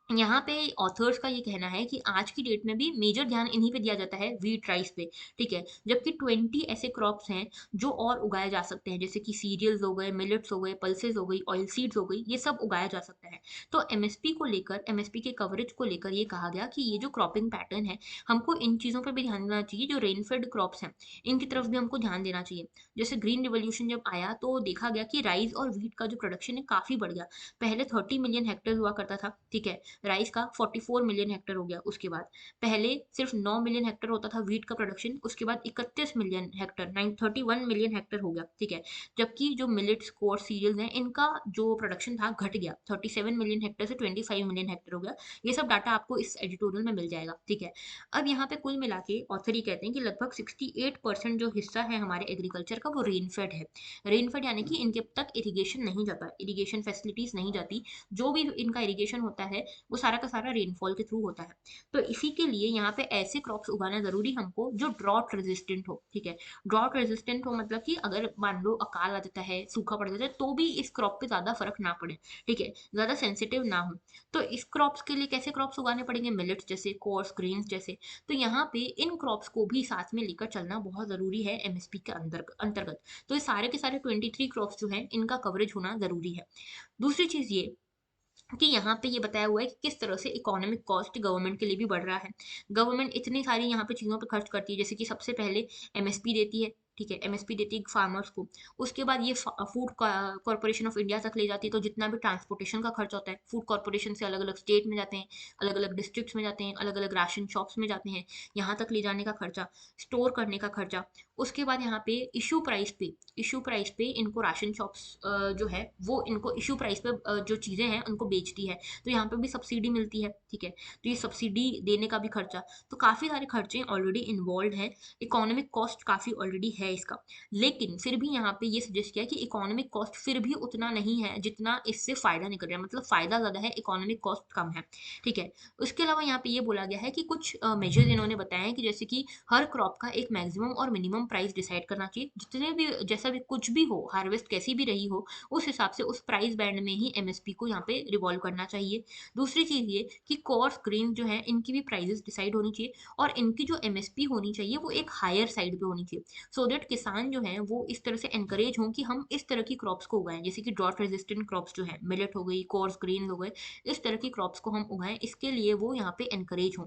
यहाँ पे ऑथर्स का ये कहना है कि आज की डेट में भी मेजर ध्यान इन्हीं पे दिया जाता है, व्हीट राइस पे, ठीक है। जबकि 20 ऐसे क्रॉप्स हैं जो और उगाए जा सकते हैं, जैसे कि सीरियल्स हो गए, मिलेट्स हो गए, पल्सेस हो गई, ऑयल सीड्स हो गई, ये सब उगाया जा सकता है। तो एमएसपी को लेकर, एमएसपी के कवरेज को लेकर ये कहा गया कि ये जो क्रॉपिंग पैटर्न है, हमको इन चीज़ों पर भी ध्यान देना चाहिए। जो रेनफेड क्रॉप्स हैं, इनकी तरफ भी हमको ध्यान देना चाहिए। जैसे ग्रीन रिवोल्यूशन जब आया तो देखा गया कि राइस और व्हीट का जो प्रोडक्शन है काफ़ी बढ़ गया। पहले 30 मिलियन हेक्टेयर हुआ करता था, ठीक है, राइस का 44 मिलियन हेक्टेयर हो गया उसके बाद। पहले सिर्फ 9 मिलियन हेक्टेयर होता था व्हीट का प्रोडक्शन, उसके बाद 31 मिलियन हेक्टेयर, 31 मिलियन हेक्टेयर हो गया, ठीक है। जबकि जो मिलेट्स, कोर सीरियल्स हैं, इनका जो प्रोडक्शन था घट गया, 37 मिलियन हेक्टेयर से 25 मिलियन हेक्टेयर हो गया। ये सब डाटा आपको इस एडिटोरियल में मिल जाएगा, ठीक है। अब यहाँ पे कुल मिला के ऑथर ये कहते हैं कि लगभग 68% जो हिस्सा है हमारे एग्रीकल्चर का वो रेनफेड है। रेनफेड यानी कि इनके तक इरिगेशन नहीं जाता, इरिगेशन फैसिलिटीज नहीं जाती। जो भी इनका इरिगेशन होता है वो सारा का सारा रेनफॉल के थ्रू होता है। तो इसी के लिए यहाँ पे ऐसे क्रॉप्स उगाना जरूरी हमको जो ड्रॉट रेजिस्टेंट हो, ठीक है। ड्रॉट रेजिस्टेंट हो मतलब कि अगर मान लो अकाल आ जाता है, सूखा पड़ जाता है, तो भी इस क्रॉप पे ज्यादा फर्क ना पड़े, ठीक है, ज्यादा सेंसिटिव ना हो। तो इस क्रॉप्स के लिए कैसे क्रॉप्स उगाने पड़ेंगे, मिलेट्स जैसे, कोर्स ग्रेन्स जैसे। तो यहाँ पे इन क्रॉप्स को भी साथ में लेकर चलना बहुत जरूरी है एमएसपी के अंतर्गत। तो ये सारे के सारे 23 क्रॉप्स जो हैं इनका कवरेज होना जरूरी है। दूसरी चीज ये कि यहाँ पे ये बताया हुआ है कि किस तरह से इकोनॉमिक कॉस्ट गवर्नमेंट के लिए भी बढ़ रहा है। गवर्नमेंट इतनी सारी यहाँ पे चीज़ों पे खर्च करती है, जैसे कि सबसे पहले एमएसपी देती है, ठीक है, एमएसपी देती है फार्मर्स को। उसके बाद ये फूड कॉर्पोरेशन ऑफ इंडिया तक ले जाती है, तो जितना भी ट्रांसपोर्टेशन का खर्च होता है, फूड कॉर्पोरेशन से अलग अलग स्टेट में जाते हैं, अलग अलग डिस्ट्रिक्ट्स में जाते हैं, अलग अलग राशन शॉप्स में जाते हैं, यहाँ तक ले जाने का खर्चा, स्टोर करने का खर्चा। उसके बाद यहाँ पे इशू प्राइस पे इनको राशन शॉप्स जो है वो इनको इशू प्राइस पे जो चीज़ें हैं उनको बेचती है, तो यहाँ पे भी सब्सिडी मिलती है, ठीक है। तो ये सब्सिडी देने का भी खर्चा, तो काफ़ी सारे खर्चे ऑलरेडी इन्वॉल्व है। इकोनॉमिक कॉस्ट काफ़ी ऑलरेडी है इसका। लेकिन फिर भी यहाँ पे ये सजेस्ट किया कि इकोनॉमिक कॉस्ट फिर भी उतना नहीं है जितना इससे फ़ायदा निकल रहा है, मतलब फ़ायदा ज़्यादा है, इकोनॉमिक कॉस्ट कम है, ठीक है। उसके अलावा यहाँ पे ये बोला गया है कि कुछ मेजर्स इन्होंने बताए हैं कि जैसे कि हर क्रॉप का एक मैक्सिमम और मिनिमम प्राइस डिसाइड करना चाहिए, जितने भी जैसा भी कुछ भी हो, हार्वेस्ट कैसी भी रही हो, उस हिसाब से उस प्राइस बैंड में ही एमएसपी को यहाँ पे रिवॉल्व करना चाहिए। दूसरी चीज ये कि कोर्स ग्रेन जो है इनकी भी प्राइसेस डिसाइड होनी चाहिए, और इनकी जो एमएसपी होनी चाहिए वो एक हायर साइड पे होनी चाहिए, सो दैट किसान जो है वो इस तरह से एनकरेज हों कि हम इस तरह की क्रॉप्स को उगाएं, जैसे कि ड्रॉट रेजिस्टेंट क्रॉप्स जो है, मिलेट हो गई, कोर्स ग्रेन हो गए, इस तरह की क्रॉप्स को हम उगाएं, इसके लिए वो यहाँ पे एनकरेज हों।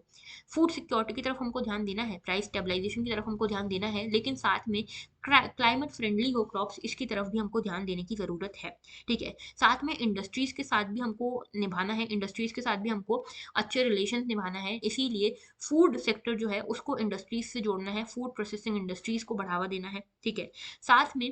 फूड सिक्योरिटी की तरफ हमको ध्यान देना है, प्राइस स्टेबलाइजेशन की तरफ हमको ध्यान देना है, लेकिन साथ में क्लाइमेट फ्रेंडली हो क्रॉप्स, इसकी तरफ भी हमको ध्यान देने की ज़रूरत है, ठीक है। साथ में इंडस्ट्रीज़ के साथ भी हमको निभाना है, इंडस्ट्रीज़ के साथ भी हमको अच्छे रिलेशन निभाना है, इसीलिए फूड सेक्टर जो है उसको इंडस्ट्रीज से जोड़ना है, फूड प्रोसेसिंग इंडस्ट्रीज़ को बढ़ावा देना है, ठीक है। साथ में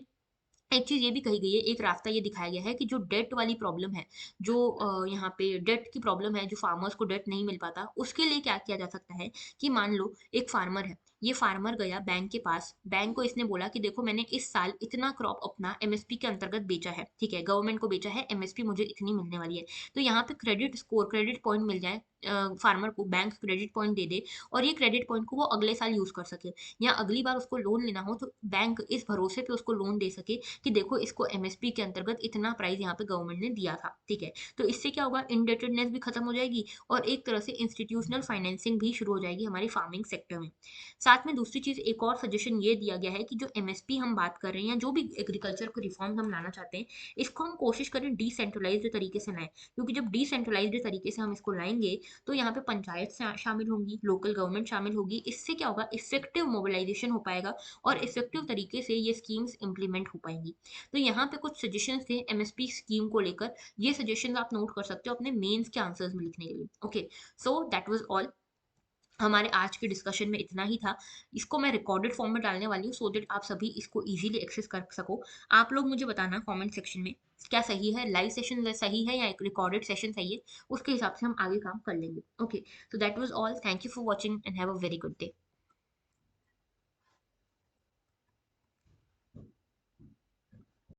एक चीज़ ये भी कही गई है, एक रास्ता ये दिखाया गया है कि जो डेट वाली प्रॉब्लम है, जो यहाँ पे डेट की प्रॉब्लम है, जो फार्मर्स को डेट नहीं मिल पाता, उसके लिए क्या किया जा सकता है कि मान लो एक फार्मर है, ये फार्मर गया बैंक के पास, बैंक को इसने बोला कि देखो मैंने इस साल इतना क्रॉप अपना एमएसपी के अंतर्गत बेचा है, ठीक है, गवर्नमेंट को बेचा है, एमएसपी मुझे इतनी मिलने वाली है। तो यहाँ पे क्रेडिट स्कोर, क्रेडिट पॉइंट मिल जाए फार्मर को, बैंक क्रेडिट पॉइंट दे दे, और ये क्रेडिट पॉइंट को वो अगले साल यूज कर सके, या अगली बार उसको लोन लेना हो तो बैंक इस भरोसे पे उसको लोन दे सके कि देखो इसको एमएसपी के अंतर्गत इतना प्राइस यहाँ पे गवर्नमेंट ने दिया था, ठीक है। तो इससे क्या होगा, इंडेटेडनेस भी खत्म हो जाएगी, और एक तरह से इंस्टीट्यूशनल फाइनेंसिंग भी शुरू हो जाएगी हमारी फार्मिंग सेक्टर में। साथ में दूसरी चीज, एक और सजेशन ये दिया गया है कि जो एमएसपी हम बात कर रहे हैं, जो भी एग्रीकल्चर को रिफॉर्म हम लाना चाहते हैं, इसको हम कोशिश करें डिसेंट्रलाइज्ड तरीके से लाएं, क्योंकि जब डिसेंट्रलाइज्ड तरीके से हम इसको लाएंगे तो यहाँ पे पंचायत शामिल होंगी, लोकल गवर्नमेंट शामिल होगी, इससे क्या होगा, इफेक्टिव मोबिलाइजेशन हो पाएगा, और इफेक्टिव तरीके से ये स्कीम्स इंप्लीमेंट हो पाएंगी। तो यहाँ पे कुछ सजेशंस थे एमएसपी स्कीम को लेकर, ये सजेशंस आप नोट कर सकते हो अपने मेंस के आंसर्स में लिखने के लिए। Okay, so that was all, हमारे आज के डिस्कशन में इतना ही था। इसको मैं रिकॉर्डेड फॉर्म में डालने वाली हूँ, सो दैट आप सभी इसको इजीली एक्सेस कर सको। आप लोग मुझे बताना कमेंट सेक्शन में क्या सही है, लाइव सेशन सही है या एक रिकॉर्डेड सेशन सही है, उसके हिसाब से हम आगे काम कर लेंगे। Okay, so that was all, thank you for watching and have a very good day.